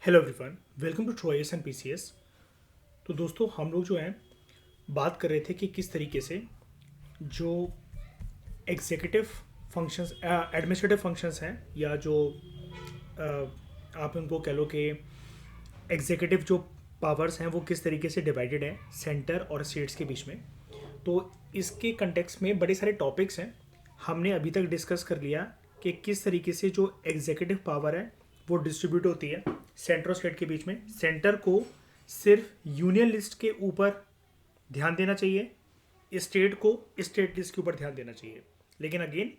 Hello everyone, welcome to ट्रोएस and PCS. तो दोस्तों, हम लोग जो हैं बात कर रहे थे कि किस तरीके से जो एग्जीक्यूटिव फंक्शंस एडमिनिस्ट्रेटिव फंक्शंस हैं या जो आप उनको कह लो कि एग्जीक्यूटिव जो पावर्स हैं वो किस तरीके से डिवाइडेड हैं सेंटर और स्टेट्स के बीच में। तो इसके कंटेक्स्ट में बड़े सारे टॉपिक्स हैं। हमने अभी तक डिस्कस कर लिया कि किस तरीके से जो एग्जीक्यूटिव पावर है वो डिस्ट्रीब्यूट होती है सेंटर और स्टेट के बीच में। सेंटर को सिर्फ यूनियन लिस्ट के ऊपर ध्यान देना चाहिए, स्टेट को स्टेट लिस्ट के ऊपर ध्यान देना चाहिए। लेकिन अगेन,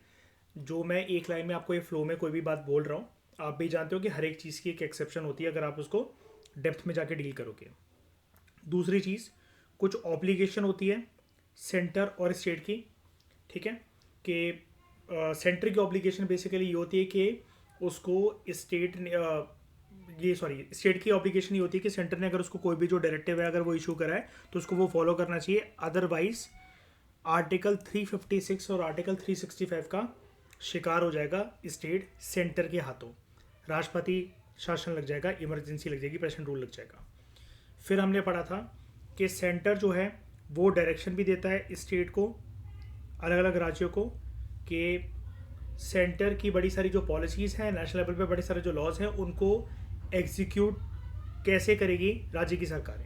जो मैं एक लाइन में आपको ये फ्लो में कोई भी बात बोल रहा हूँ, आप भी जानते हो कि हर एक चीज़ की एक एक्सेप्शन होती है अगर आप उसको डेप्थ में जाके डील करोगे। दूसरी चीज़, कुछ ऑब्लिगेशन होती है सेंटर और स्टेट की। ठीक है कि सेंटर की ऑब्लिगेशन बेसिकली ये होती है कि उसको स्टेट स्टेट की ऑब्लिगेशन ये होती है कि सेंटर ने अगर उसको कोई भी जो डायरेक्टिव है अगर वो इशू करा है तो उसको वो फॉलो करना चाहिए। अदरवाइज आर्टिकल 356 और आर्टिकल 365 का शिकार हो जाएगा स्टेट सेंटर के हाथों। राष्ट्रपति शासन लग जाएगा, इमरजेंसी लग जाएगी, प्रेसिडेंट रूल लग जाएगा। फिर हमने पढ़ा था कि सेंटर जो है वो डायरेक्शन भी देता है स्टेट को, अलग अलग राज्यों को, कि सेंटर की बड़ी सारी जो पॉलिसीज़ हैं नेशनल लेवल पे, बड़े सारे जो लॉज हैं उनको एग्जीक्यूट कैसे करेगी राज्य की सरकारें।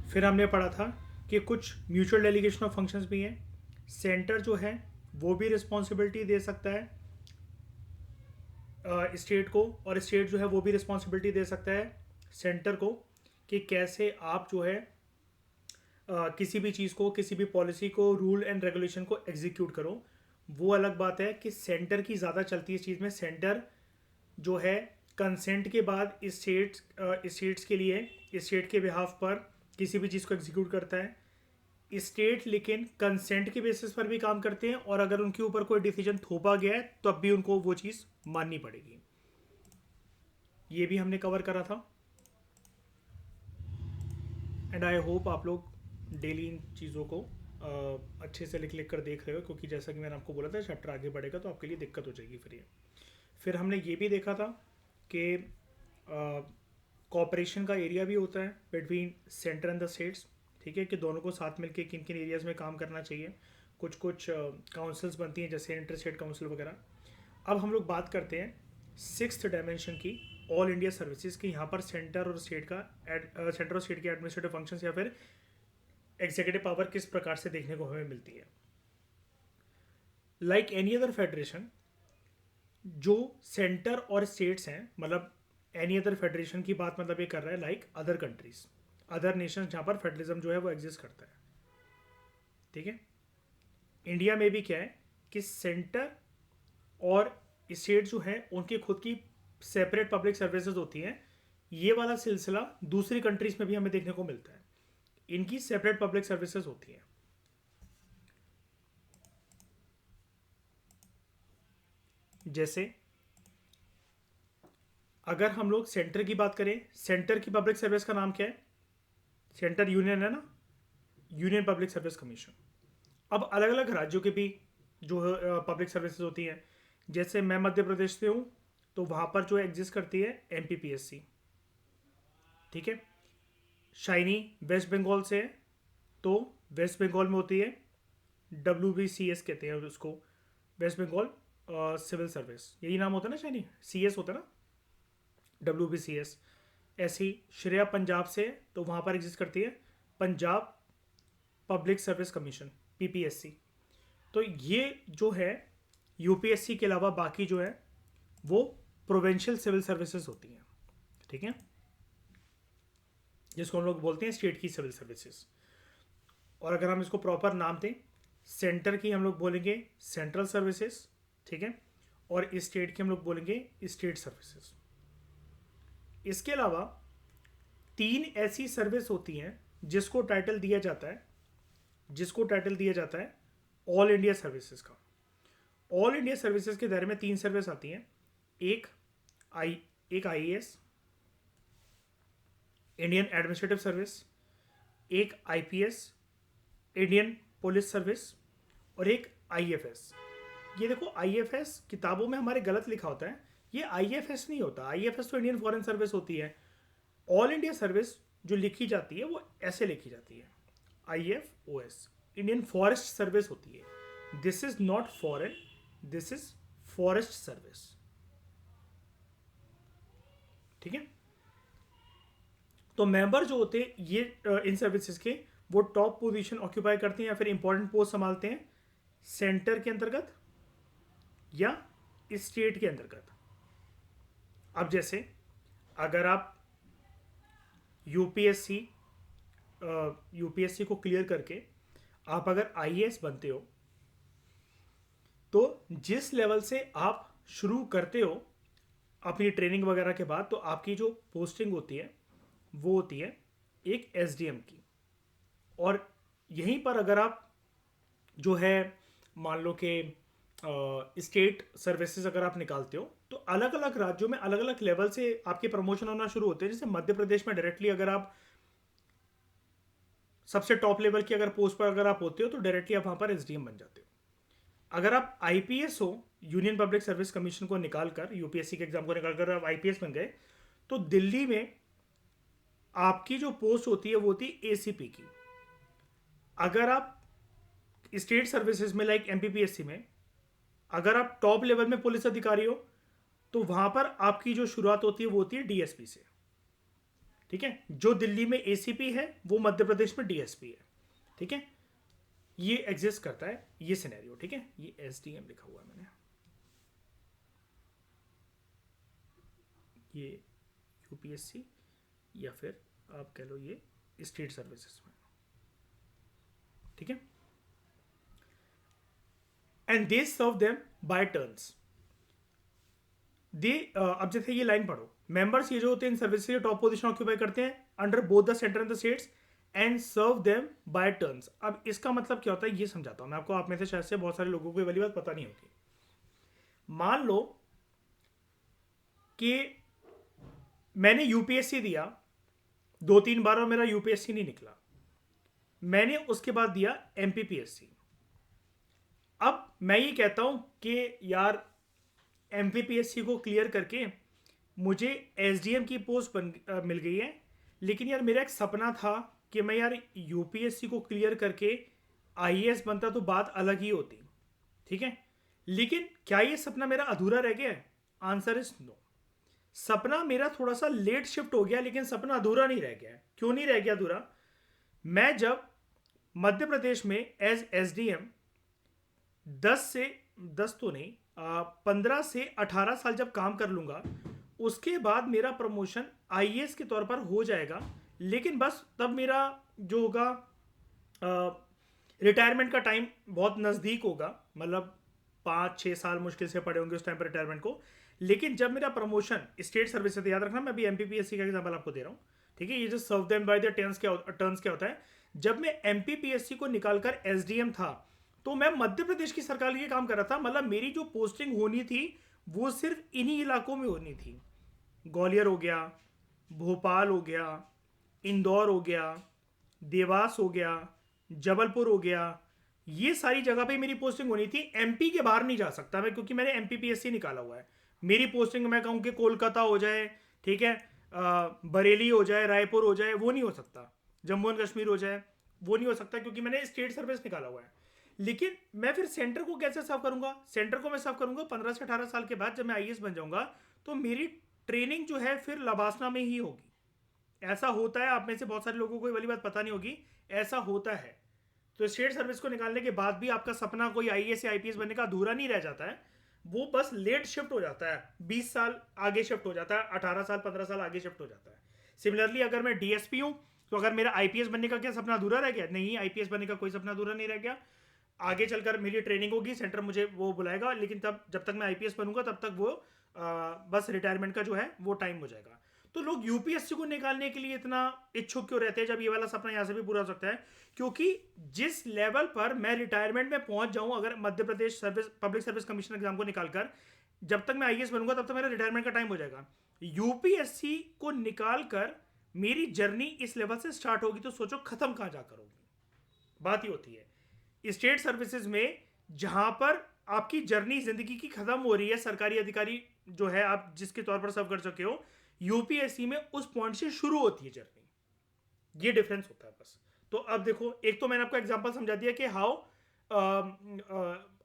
फिर हमने पढ़ा था कि कुछ म्यूचुअल डेलीगेशन ऑफ फंक्शंस भी हैं। सेंटर जो है वो भी रिस्पॉन्सिबिलिटी दे सकता है स्टेट को, और स्टेट जो है वो भी रिस्पॉन्सिबिलिटी दे सकता है सेंटर को कि कैसे आप जो है किसी भी चीज़ को, किसी भी पॉलिसी को, रूल एंड रेगुलेशन को एग्जीक्यूट करो। वो अलग बात है कि सेंटर की ज़्यादा चलती है इस चीज़ में। सेंटर जो है कंसेंट के बाद स्टेट्स के लिए, स्टेट के बिहाफ पर किसी भी चीज़ को एग्जीक्यूट करता है। स्टेट लेकिन कंसेंट के बेसिस पर भी काम करते हैं, और अगर उनके ऊपर कोई डिसीजन थोपा गया है तो अब भी उनको वो चीज़ माननी पड़ेगी। ये भी हमने कवर करा था। एंड आई होप आप लोग डेली इन चीज़ों को अच्छे से लिख लिख कर देख रहे हो, क्योंकि जैसा कि मैंने आपको बोला था चैप्टर आगे बढ़ेगा तो आपके लिए दिक्कत हो जाएगी फिर ये। फिर हमने ये भी देखा था कि कॉपरेशन का एरिया भी होता है between centre and the states. ठीक है, कि दोनों को साथ मिलकर किन किन एरियाज़ में काम करना चाहिए। कुछ कुछ काउंसिल्स बनती हैं जैसे इंटर स्टेट काउंसिल वगैरह। अब हम लोग बात करते हैं सिक्स्थ डायमेंशन की, ऑल इंडिया सर्विसेज की। यहाँ पर सेंटर और स्टेट का सेंटर और स्टेट के एडमिनिस्ट्रेटिव फंक्शंस या फिर एग्जीक्यूटिव पावर किस प्रकार से देखने को हमें मिलती है। लाइक एनी अदर फेडरेशन, जो सेंटर और स्टेट्स हैं, मतलब एनी अदर फेडरेशन की बात मतलब ये कर रहा है like other countries, other nation जहाँ पर फेडरलिज्म जो है वो एग्जिस्ट करता है। ठीक है, इंडिया में भी क्या है कि सेंटर और स्टेट जो है उनकी खुद की सेपरेट पब्लिक सर्विसेज होती हैं। ये वाला सिलसिला दूसरी कंट्रीज में भी हमें देखने को मिलता है, इनकी सेपरेट पब्लिक सर्विसेज होती हैं। जैसे अगर हम लोग सेंटर की बात करें, सेंटर की पब्लिक सर्विस का नाम क्या है? सेंटर यूनियन है ना, यूनियन पब्लिक सर्विस कमीशन। अब अलग अलग राज्यों के भी जो पब्लिक सर्विसेज होती हैं, जैसे मैं मध्य प्रदेश से हूँ तो वहाँ पर जो एग्जिस्ट करती है एमपीपीएससी। ठीक है, शाइनी वेस्ट बंगाल से है तो वेस्ट बंगाल में होती है WBCS कहते हैं उसको, वेस्ट बंगाल सिविल सर्विस, यही नाम होता है ना, शाइनी CS होता है ना, WBCS। ऐसी श्रेया पंजाब से तो वहाँ पर एग्जिस्ट करती है Punjab public service commission, PPSC। तो ये जो है यूपीएससी के अलावा बाकी जो है वो प्रोविंशियल सिविल सर्विसेज होती हैं। ठीक है, जिसको हम लोग बोलते हैं स्टेट की सिविल सर्विसेज। और अगर हम इसको प्रॉपर नाम दें, सेंटर की हम लोग बोलेंगे सेंट्रल सर्विसेज। ठीक है, और स्टेट की हम लोग बोलेंगे स्टेट सर्विसेज। इसके अलावा तीन ऐसी सर्विस होती हैं जिसको टाइटल दिया जाता है, ऑल इंडिया सर्विसेज का। ऑल इंडिया सर्विसेज के दायरे में तीन सर्विस आती हैं। एक आई एक IAS, इंडियन एडमिनिस्ट्रेटिव सर्विस, एक IPS, इंडियन पुलिस सर्विस, और एक IFS। ये देखो, IFS किताबों में हमारे गलत लिखा होता है, ये IFS नहीं होता। IFS तो इंडियन फॉरेन सर्विस होती है, ऑल इंडिया सर्विस जो लिखी जाती है वो ऐसे लिखी जाती है, IFOS, इंडियन फॉरेस्ट सर्विस होती है। This is not foreign, this is forest service. ठीक है। तो मेंबर जो होते हैं ये इन सर्विसेज के, वो टॉप पोजीशन ऑक्यूपाई करते हैं या फिर इंपॉर्टेंट पोस्ट संभालते हैं सेंटर के अंतर्गत या स्टेट के अंतर्गत। अब जैसे अगर आप यूपीएससी यूपीएससी को क्लियर करके आप अगर आईएएस बनते हो, तो जिस लेवल से आप शुरू करते हो अपनी ट्रेनिंग वगैरह के बाद, तो आपकी जो पोस्टिंग होती है वो होती है एक एसडीएम की। और यहीं पर अगर आप जो है मान लो कि स्टेट सर्विसेज अगर आप निकालते हो, तो अलग अलग राज्यों में अलग अलग लेवल से आपके प्रमोशन होना शुरू होते हैं। जैसे मध्य प्रदेश में डायरेक्टली अगर आप सबसे टॉप लेवल की अगर पोस्ट पर अगर आप होते हो, तो डायरेक्टली आप वहां पर एसडीएम बन जाते हो। अगर आप आईपीएस हो, यूनियन पब्लिक सर्विस कमीशन को निकालकर, यूपीएससी के एग्जाम को निकालकर आप आईपीएस बन गए, तो दिल्ली में आपकी जो पोस्ट होती है वो होती है एसीपी की। अगर आप स्टेट सर्विसेज में लाइक एमपीपीएससी में अगर आप टॉप लेवल में पुलिस अधिकारी हो, तो वहां पर आपकी जो शुरुआत होती है वो होती है डीएसपी से। ठीक है। जो दिल्ली में एसीपी है वो मध्य प्रदेश में डीएसपी है। ठीक है। ये एग्जिस्ट करता है ये सिनेरियो। ठीक है। ये एसडीएम लिखा हुआ है मैंने, ये यूपीएससी या फिर आप कह लो ये स्टेट सर्विसेज में। ठीक है। And they serve them by turns. They अब जैसे ये लाइन पढ़ो, मेंबर्स ये जो होते हैं इन सर्विस से टॉप पोजीशन ऑक्यूपाई करते हैं under both the centre and the states and serve them by turns. अब इसका मतलब क्या होता है ये समझाता हूं मैं आपको। आप में से शायद से बहुत सारे लोगों को ये वाली बात पता नहीं होगी। मान लो कि मैंने यूपीएससी दिया 2-3 बार और मेरा यूपीएससी नहीं निकला, मैंने उसके बाद दिया एमपीपीएससी। अब मैं ये कहता हूं कि यार एमपीपीएससी को क्लियर करके मुझे एसडीएम की पोस्ट मिल गई है, लेकिन यार मेरा एक सपना था कि मैं यार यूपीएससी को क्लियर करके आईएएस बनता, तो बात अलग ही होती। ठीक है। लेकिन क्या ये सपना मेरा अधूरा रह गया है? Answer is no. सपना मेरा थोड़ा सा लेट शिफ्ट हो गया, लेकिन सपना अधूरा नहीं रह गया है। क्यों नहीं रह गया अधूरा? मैं जब मध्य प्रदेश में एज एसडीएम 10 तो नहीं 15 से 18 साल जब काम कर लूंगा, उसके बाद मेरा प्रमोशन आईएएस के तौर पर हो जाएगा। लेकिन बस तब मेरा जो होगा रिटायरमेंट का टाइम बहुत नज़दीक होगा, मतलब 5-6 साल मुश्किल से पड़े होंगे उस टाइम पर रिटायरमेंट को। लेकिन जब मेरा प्रमोशन स्टेट सर्विस से, याद रखना मैं अभी एमपीपीएससी का एग्जाम्पल आपको दे रहा हूँ। ठीक है। ये जो serve them by the turns क्या होता है, जब मैं एमपीपीएससी को निकालकर एसडीएम था, तो मैं मध्य प्रदेश की सरकार के लिए काम कर रहा था। मतलब मेरी जो पोस्टिंग होनी थी वो सिर्फ इन्हीं इलाकों में होनी थी। ग्वालियर हो गया, भोपाल हो गया, इंदौर हो गया, देवास हो गया, जबलपुर हो गया, ये सारी जगह पे मेरी पोस्टिंग होनी थी। एमपी के बाहर नहीं जा सकता मैं, क्योंकि मैंने एमपीपीएससी निकाला हुआ है। मेरी पोस्टिंग मैं कहूँ कि कोलकाता हो जाए, ठीक है, बरेली हो जाए, रायपुर हो जाए, वो नहीं हो सकता। जम्मू एंड कश्मीर हो जाए, वो नहीं हो सकता, क्योंकि मैंने स्टेट सर्विस निकाला हुआ है। लेकिन मैं फिर सेंटर को कैसे सर्व करूंगा? सेंटर को मैं सर्व करूंगा 15 से 18 साल के बाद, जब मैं आईएएस बन जाऊंगा, तो मेरी ट्रेनिंग जो है फिर लबासना में ही होगी। ऐसा होता है। आप में से बहुत सारे लोगों को ये वाली बात पता नहीं होगी, ऐसा होता है। तो स्टेट सर्विस को निकालने के बाद भी आपका सपना कोई आईएएस या आईपीएस बनने का अधूरा नहीं रह जाता है, वो बस लेट शिफ्ट हो जाता है, 20 साल आगे शिफ्ट हो जाता है, 18 साल 15 साल आगे शिफ्ट हो जाता है। सिमिलरली अगर मैं डीएसपी हूं, तो अगर मेरा आईपीएस बनने का क्या सपना अधूरा रह गया? नहीं, आईपीएस बनने का कोई सपना अधूरा नहीं रह गया। आगे चलकर मेरी ट्रेनिंग होगी, सेंटर मुझे वो बुलाएगा, लेकिन तब जब तक मैं आईपीएस बनूंगा तब तक वो बस रिटायरमेंट का जो है वो टाइम हो जाएगा। तो लोग यूपीएससी को निकालने के लिए इतना इच्छुक क्यों रहते हैं, जब ये वाला सपना यहां से भी पूरा हो सकता है? क्योंकि जिस लेवल पर मैं रिटायरमेंट में पहुंच जाऊं, अगर Madhya Pradesh service public service commission exam को निकालकर, जब तक मैं आईएएस बनूंगा तब तक मेरा रिटायरमेंट का टाइम हो जाएगा। यूपीएससी को निकालकर मेरी जर्नी इस लेवल से स्टार्ट होगी, तो सोचो खत्म कहां जाकर होगी। बात ही होती है स्टेट सर्विसेज में, जहां पर आपकी जर्नी जिंदगी की खत्म हो रही है, सरकारी अधिकारी जो है आप जिसके तौर पर सर्व कर चुके हो, यूपीएससी में उस पॉइंट से शुरू होती है जर्नी। ये डिफरेंस होता है बस। तो अब देखो, एक तो मैंने आपको एग्जांपल समझा दिया कि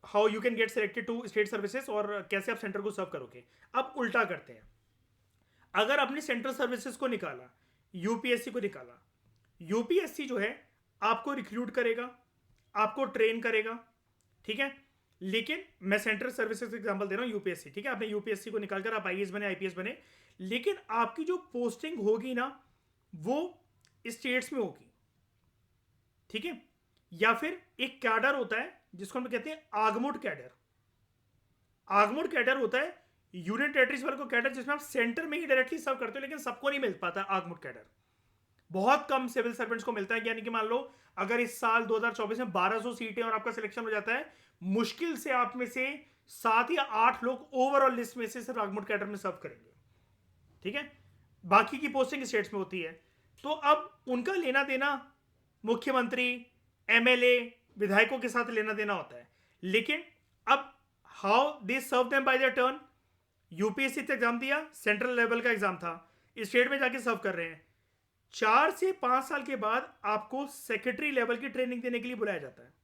how you can get selected to state services और कैसे आप सेंटर को सर्व करोगे। अब उल्टा करते हैं, अगर आपने सेंट्रल सर्विसेज को निकाला, यूपीएससी को निकाला, यूपीएससी जो है आपको रिक्रूट करेगा, आपको ट्रेन करेगा, ठीक है। लेकिन मैं सेंट्रल सर्विसेज का एग्जांपल दे रहा हूं, यूपीएससी, ठीक है। आपने यूपीएससी को निकालकर आप आईएएस बने, आईपीएस बने, लेकिन आपकी जो पोस्टिंग होगी ना वो स्टेट्स में होगी, ठीक है। या फिर एक कैडर होता है जिसको हम कहते हैं आगमुड कैडर। आगमुड कैडर होता है यूनियन टेरिटरीज वाले को कैडर, जिसमें आप सेंटर में ही डायरेक्टली सर्व करते हो, लेकिन सबको नहीं मिल पाता आगमुड कैडर। बहुत कम सिविल सर्वेंट्स को मिलता है। यानी कि मान लो अगर इस साल 2024 में 1200 सीटें और आपका सिलेक्शन हो जाता है, मुश्किल से आप में से 7 या 8 लोग ओवरऑल लिस्ट में से सिर्फ आगमुड कैडर में सर्व करेंगे, ठीक है। बाकी की पोस्टिंग स्टेट्स में होती है। तो अब उनका लेना देना मुख्यमंत्री, एमएलए, विधायकों के साथ लेना देना होता है। लेकिन अब how they serve them by their turn, UPSC से एग्जाम दिया, सेंट्रल लेवल का एग्जाम था, स्टेट में जाके सर्व कर रहे हैं। 4 से 5 साल के बाद आपको सेक्रेटरी लेवल की ट्रेनिंग देने के लिए बुलाया जाता है।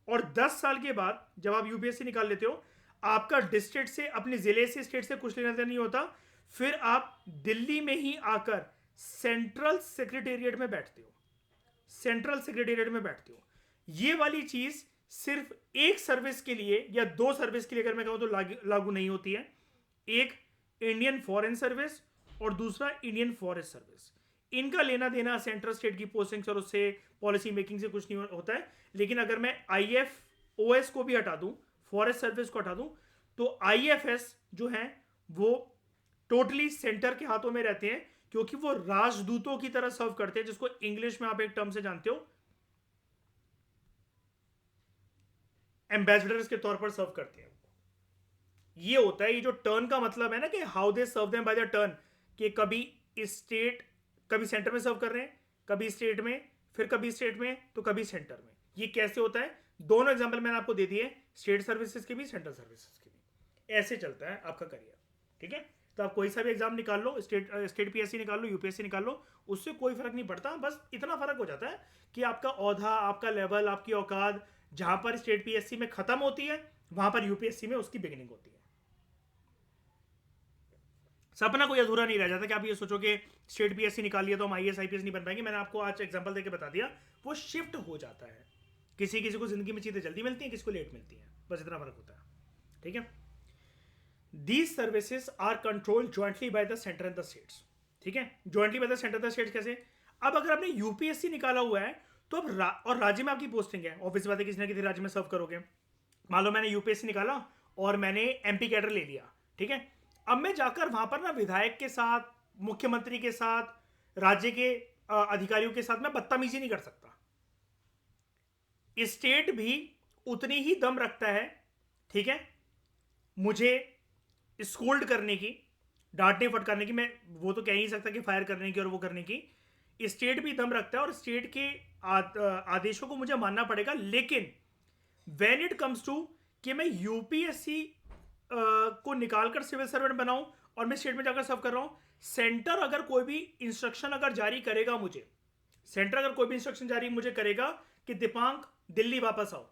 और 10 साल के बाद जब आप यूपीएससी निकाल लेते हो, आपका डिस्ट्रिक्ट से, अपने जिले से, स्टेट से कुछ लेना देना नहीं होता। फिर आप दिल्ली में ही आकर सेंट्रल सेक्रेटेरिएट में बैठते हो, सेंट्रल सेक्रेटेरिएट में बैठते हो। ये वाली चीज सिर्फ एक सर्विस के लिए या 2 सर्विस के लिए अगर मैं कहूं तो लागू नहीं होती है। एक इंडियन फॉरेन सर्विस और दूसरा इंडियन फॉरेस्ट सर्विस। इनका लेना देना सेंट्रल स्टेट की पोस्टिंग और उससे पॉलिसी मेकिंग से कुछ नहीं होता है। लेकिन अगर मैं आईएफओएस को भी हटा दूं, फॉरेस्ट सर्विस को हटा दूं, तो आईएफएस जो है वो टोटली सेंटर के हाथों में रहते हैं, क्योंकि वो राजदूतों की तरह सर्व करते हैं, जिसको इंग्लिश में आप एक टर्म से जानते हो, एम्बेसडर्स के तौर पर सर्व करते हैं। ये होता है, ये जो टर्न का मतलब है ना कि how they serve them by the turn, कि कभी स्टेट, कभी सेंटर में सर्व कर रहे हैं, कभी स्टेट में, फिर कभी स्टेट में, तो कभी सेंटर में। ये कैसे होता है, दोनों एग्जांपल मैंने आपको दे दिए, स्टेट सर्विसेज के भी, सेंट्रल सर्विसेज के भी। ऐसे चलता है आपका करियर, ठीक है। तो आप कोई सा भी एग्जाम निकाल लो, स्टेट पीएससी निकाल लो, यूपीएससी निकाल लो, उससे कोई फर्क नहीं पड़ता। बस इतना फर्क हो जाता है कि आपका औहदा, आपका लेवल, आपकी औकात जहां पर स्टेट पीएससी में खत्म होती है, वहां पर यूपीएससी में उसकी बिगिनिंग होती है। सपना कोई अधूरा नहीं रह जाता कि आप ये सोचो कि स्टेट पीएससी निकाल लिया तो हम आईएएस आईपीएस नहीं बन पाएंगे। मैंने आपको आज एग्जांपल देके बता दिया, वो शिफ्ट हो जाता है। किसी किसी को जिंदगी में चीजें जल्दी मिलती हैं, किसी को लेट मिलती हैं, बस इतना फर्क होता है, ठीक है। These services are controlled jointly by the centre and the states, ठीक है। Jointly by the centre the states कैसे? अब अगर आपने यूपीएससी निकाला हुआ है तो अब और राज्य में आपकी पोस्टिंग है, ऑब्वियस बात है किसी ना किसी राज्य में सर्व करोगे। मान लो मैंने यूपीएससी निकाला और मैंने एमपी कैडर ले लिया, ठीक है। अब मैं जाकर वहां पर ना विधायक के साथ, मुख्यमंत्री के साथ, राज्य के अधिकारियों के साथ मैं बदतमीजी नहीं कर सकता। स्टेट भी उतनी ही दम रखता है, ठीक है, मुझे स्कोल्ड करने की, डांटने फटकारने की। मैं वो तो कह ही नहीं सकता कि फायर करने की और वो करने की। स्टेट भी दम रखता है और स्टेट के आदेशों को मुझे मानना पड़ेगा। लेकिन व्हेन इट कम्स टू कि मैं यूपीएससी को निकालकर सिविल सर्वेंट बनाऊं और मैं स्टेट में जाकर सर्व कर रहा हूं, सेंटर अगर कोई भी इंस्ट्रक्शन अगर जारी करेगा मुझे, सेंटर अगर कोई भी इंस्ट्रक्शन जारी मुझे करेगा कि दीपांक दिल्ली वापस आओ,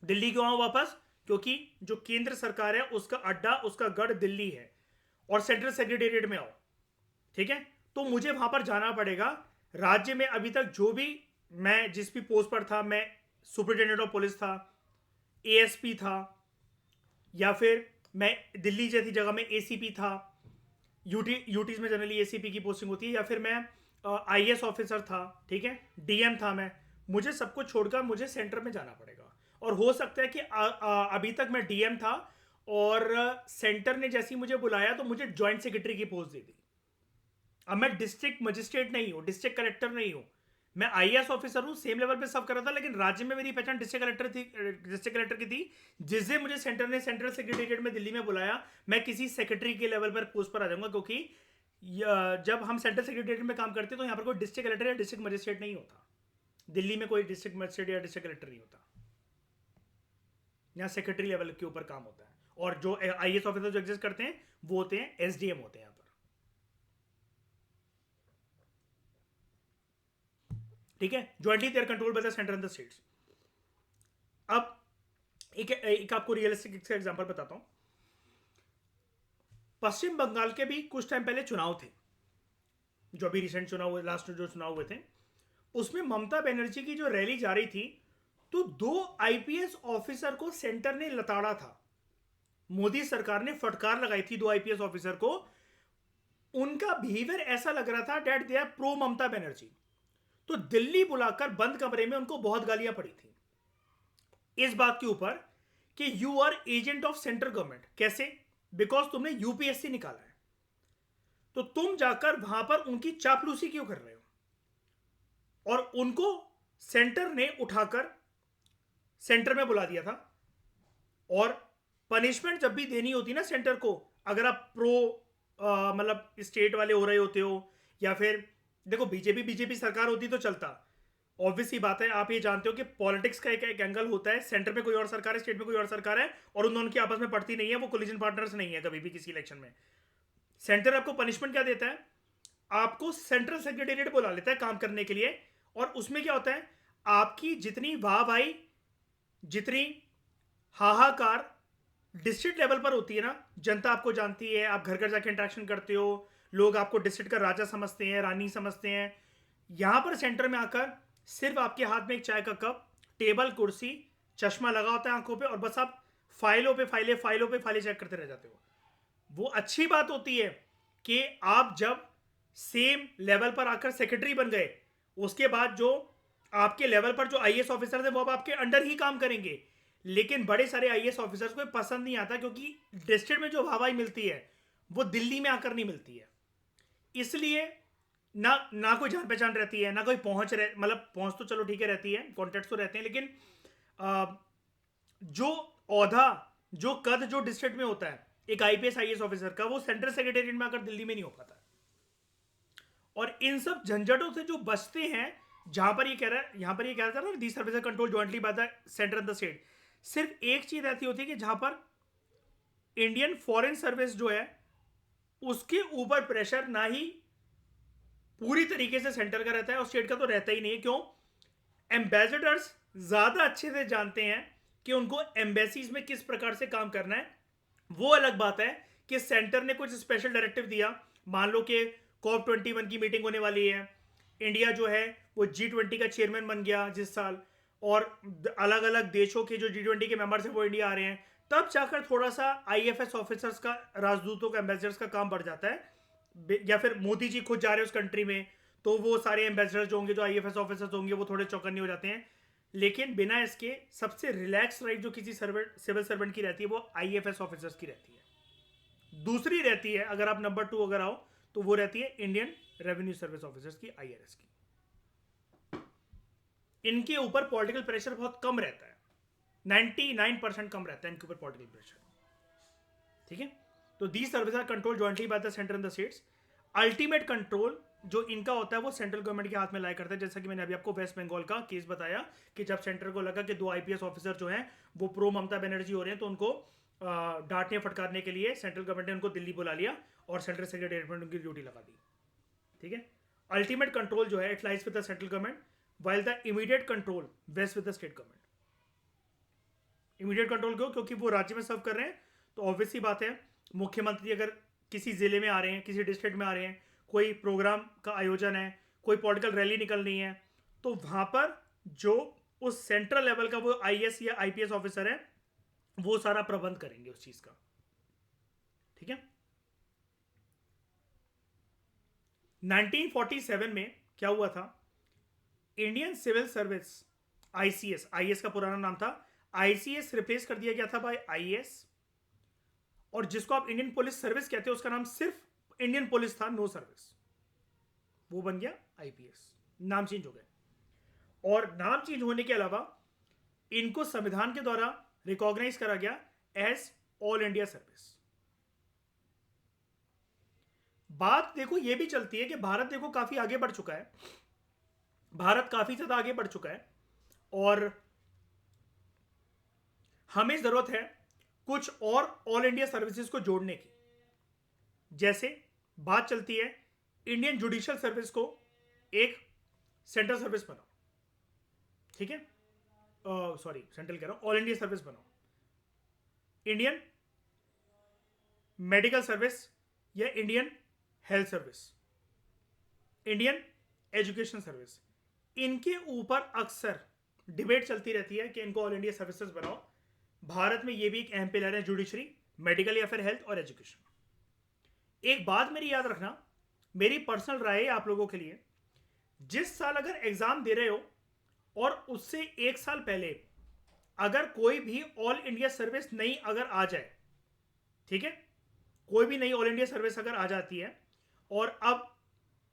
दिल्ली क्यों आओ वापस? क्योंकि जो केंद्र सरकार है उसका अड्डा, उसका गढ़ दिल्ली है, और सेंट्रल सेक्रेटेरिएट में आओ, ठीक है। तो मुझे वहां पर जाना पड़ेगा। राज्य में अभी तक जो भी मैं जिस भी पोस्ट पर था, मैं सुपरिटेंडेंट ऑफ पुलिस था, एएसपी था, या फिर मैं दिल्ली जैसी जगह में एसीपी था, यूटीज में जनरली एसीपी की पोस्टिंग होती है, या फिर मैं आईएएस ऑफिसर था, ठीक है, डीएम था मैं, मुझे सब कुछ छोड़कर मुझे सेंटर में जाना पड़ेगा। और हो सकता है कि अभी तक मैं डीएम था और सेंटर ने जैसे ही मुझे बुलाया तो मुझे ज्वाइंट सेक्रेटरी की पोस्ट दे दी। अब मैं डिस्ट्रिक्ट मजिस्ट्रेट नहीं हूं, डिस्ट्रिक्ट कलेक्टर नहीं हूं, मैं आईएएस ऑफिसर हूं, सेम लेवल पे सर्व कर रहा था, लेकिन राज्य में मेरी पहचान डिस्ट्रिक्ट कलेक्टर की थी, जिससे मुझे सेंटर ने सेंट्रल सेक्रेटेरिएट में दिल्ली में बुलाया। मैं किसी सेक्रेटरी के लेवल पर पोस्ट पर आ जाऊंगा, क्योंकि जब हम सेंट्रल सेक्रेटेरिएट में काम करते हैं तो यहाँ पर कोई डिस्ट्रिक्ट कलेक्टर या डिस्ट्रिक्ट मजिस्ट्रेट नहीं होता। दिल्ली में कोई डिस्ट्रिक्ट मजिस्ट्रेट या डिस्ट्रिक्ट कलेक्टर नहीं होता, यहाँ सेक्रेटरी लेवल के ऊपर काम होता है। और जो आईएएस ऑफिसर जो एग्जिस्ट करते हैं वो होते हैं एसडीएम होते हैं यहाँ पर। ठीक है, jointly they are control by the centre and the states. अब एक आपको रियलिस्टिक एग्जांपल बताता हूं। पश्चिम बंगाल के भी कुछ टाइम पहले चुनाव थे, जो अभी रिसेंट चुनाव हुए, लास्ट जो चुनाव हुए थे, उसमें ममता बनर्जी की जो रैली जा रही थी, तो 2 आईपीएस ऑफिसर को सेंटर ने लताड़ा था। मोदी सरकार ने फटकार लगाई थी 2 आईपीएस ऑफिसर को। उनका बिहेवियर ऐसा लग रहा था date they are pro Mamata Banerjee. तो दिल्ली बुलाकर बंद कमरे में उनको बहुत गालियां पड़ी थी इस बात के ऊपर कि you are agent of central government. कैसे? बिकॉज तुमने यूपीएससी निकाला है, तो तुम जाकर वहां पर उनकी चापलूसी क्यों कर रहे हो? और उनको सेंटर ने उठाकर सेंटर में बुला दिया था। और पनिशमेंट जब भी देनी होती ना सेंटर को, अगर आप प्रो मतलब स्टेट वाले हो रहे होते हो, या फिर देखो बीजेपी सरकार होती तो चलता, ऑब्वियस ही बात है, आप ये जानते हो कि पॉलिटिक्स का एक एंगल होता है। सेंटर में कोई और सरकार है, स्टेट में कोई और सरकार है, और उन दोनों की आपस में पड़ती नहीं है, वो कोलिजन पार्टनर्स नहीं है कभी भी किसी इलेक्शन में। सेंटर आपको पनिशमेंट क्या देता है? आपको सेंट्रल सेक्रेटेरिएट बुला लेता है काम करने के लिए, और उसमें क्या होता है, आपकी जितनी वाह भाई, जितनी हाहाकार डिस्ट्रिक्ट लेवल पर होती है ना, जनता आपको जानती है, आप घर घर जाके इंटरेक्शन करते हो, लोग आपको डिस्ट्रिक्ट का राजा समझते हैं, रानी समझते हैं। यहां पर सेंटर में आकर सिर्फ आपके हाथ में एक चाय का कप, टेबल कुर्सी, चश्मा लगा होता है आंखों पे, और बस आप फाइलों पे फाइलें चेक करते रह जाते हो। वो अच्छी बात होती है कि आप जब सेम लेवल पर आकर सेक्रेटरी बन गए, उसके बाद जो आपके लेवल पर जो आईएएस ऑफिसर थे वो अब आपके अंडर ही काम करेंगे। लेकिन बड़े सारे आईएएस ऑफिसर्स को पसंद नहीं आता, क्योंकि डिस्ट्रिक्ट में जो वाहवाही मिलती है वो दिल्ली में आकर नहीं मिलती है। इसलिए ना कोई जान पहचान रहती है, ना कोई पहुंच मतलब पहुंच तो चलो ठीक है रहती है, कॉन्टेक्ट तो रहते हैं, लेकिन जो औहदा, जो कद जो डिस्ट्रिक्ट में होता है एक आईपीएस आईएएस ऑफिसर का, वो सेंट्रल सेक्रेटेरिएट में आकर दिल्ली में नहीं हो पाता। और इन सब झंझटों से जो बचते हैं, जहां पर ये कह रहा है, यहां पर ये कह रहा था ना, the service control jointly by the centre and the state, सिर्फ एक चीज ऐसी होती है कि जहां पर इंडियन फॉरेन सर्विस जो है उसके ऊपर प्रेशर ना ही पूरी तरीके से सेंटर का रहता है, और स्टेट का तो रहता ही नहीं है। क्यों? एम्बेसडर्स ज्यादा अच्छे से जानते हैं कि उनको एम्बेसीज में किस प्रकार से काम करना है। वो अलग बात है कि सेंटर ने कुछ स्पेशल डायरेक्टिव दिया, मान लो कि COP21 की मीटिंग होने वाली है, इंडिया जो है वो G20 का चेयरमैन बन गया जिस साल, और अलग अलग देशों के जो G20 के मेंबर्स हैं वो इंडिया आ रहे हैं, तब जाकर थोड़ा सा आईएफएस ऑफिसर्स का, राजदूतों का, एम्बेसडर्स का काम बढ़ जाता है। या फिर मोदी जी खुद जा रहे हैं उस कंट्री में, तो वो सारे एम्बेसडर्स जो होंगे, जो आईएफएस ऑफिसर्स होंगे, वो थोड़े चौकन्ने हो जाते हैं। लेकिन बिना इसके सबसे रिलैक्स लाइफ जो किसी सिविल सर्वेंट की रहती है वो आईएफएस ऑफिसर्स की रहती है। दूसरी रहती है, अगर आप नंबर 2 अगर आओ, तो वो रहती है इंडियन रेवेन्यू सर्विस ऑफिसर्स की, आईआरएस की। इनके ऊपर पॉलिटिकल प्रेशर बहुत कम रहता है, 99% कम रहता है इनके ऊपर पॉलिटिकल प्रेशर। ठीक है, तो the service are control jointly by the centre and the states. Ultimate control जो इनका होता है वो सेंट्रल गवर्नमेंट के हाथ में लाया करता है। जैसा कि मैंने अभी आपको वेस्ट बंगाल का केस बताया कि जब सेंटर को लगा कि 2 आईपीएस ऑफिसर जो हैं वो प्रो ममता बनर्जी हो रहे हैं, तो उनको डांटने फटकारने के लिए सेंट्रल गवर्नमेंट ने उनको दिल्ली बुला लिया और सेंट्रल सेक्रेटेरिएट में उनकी ड्यूटी लगा दी। ठीक है, अल्टीमेट कंट्रोल जो है it lies with the central government, while the immediate control vests with the state government. Immediate control क्यों? क्योंकि वो राज्य में सर्व कर रहे हैं, तो ऑब्वियस ही बात है, मुख्यमंत्री अगर किसी जिले में आ रहे हैं, किसी डिस्ट्रिक्ट में आ रहे हैं, कोई प्रोग्राम का आयोजन है, कोई पॉलिटिकल रैली निकलनी है, तो वहां पर जो उस सेंट्रल लेवल का वो आईएएस या आईपीएस ऑफिसर है वो सारा प्रबंध करेंगे उस चीज का। ठीक है, 1947 में क्या हुआ था, Indian civil service, ICS, IAS का पुराना नाम था, आईसीएस रिप्लेस कर दिया गया था बाय आईएएस, और जिसको आप इंडियन पुलिस सर्विस कहते हो उसका नाम सिर्फ इंडियन पुलिस था, नो सर्विस, वो बन गया आईपीएस, नाम चेंज हो गए। और नाम चेंज होने के अलावा इनको संविधान के द्वारा रिकॉग्नाइज करा गया एज ऑल इंडिया सर्विस। बात देखो ये भी चलती है कि भारत देखो काफी आगे बढ़ चुका है, भारत काफी ज्यादा आगे बढ़ चुका है, और हमें जरूरत है कुछ और ऑल इंडिया सर्विसेज को जोड़ने की। जैसे बात चलती है इंडियन जुडिशियल सर्विस को एक सेंट्रल सर्विस बनाओ, ठीक है, सॉरी सेंट्रल कह रहा हूं, ऑल इंडिया सर्विस बनाओ, इंडियन मेडिकल सर्विस या Indian health service, Indian education service, इनके ऊपर अक्सर डिबेट चलती रहती है कि इनको ऑल इंडिया सर्विसेज बनाओ। भारत में ये भी एक अहम पिलर है, जुडिशरी, मेडिकल या फिर हेल्थ और एजुकेशन। एक बात मेरी याद रखना, मेरी पर्सनल राय है आप लोगों के लिए, जिस साल अगर एग्जाम दे रहे हो और उससे एक साल पहले अगर कोई भी ऑल इंडिया सर्विस नई अगर आ जाए, ठीक है, कोई भी नई ऑल इंडिया सर्विस अगर आ जाती है और अब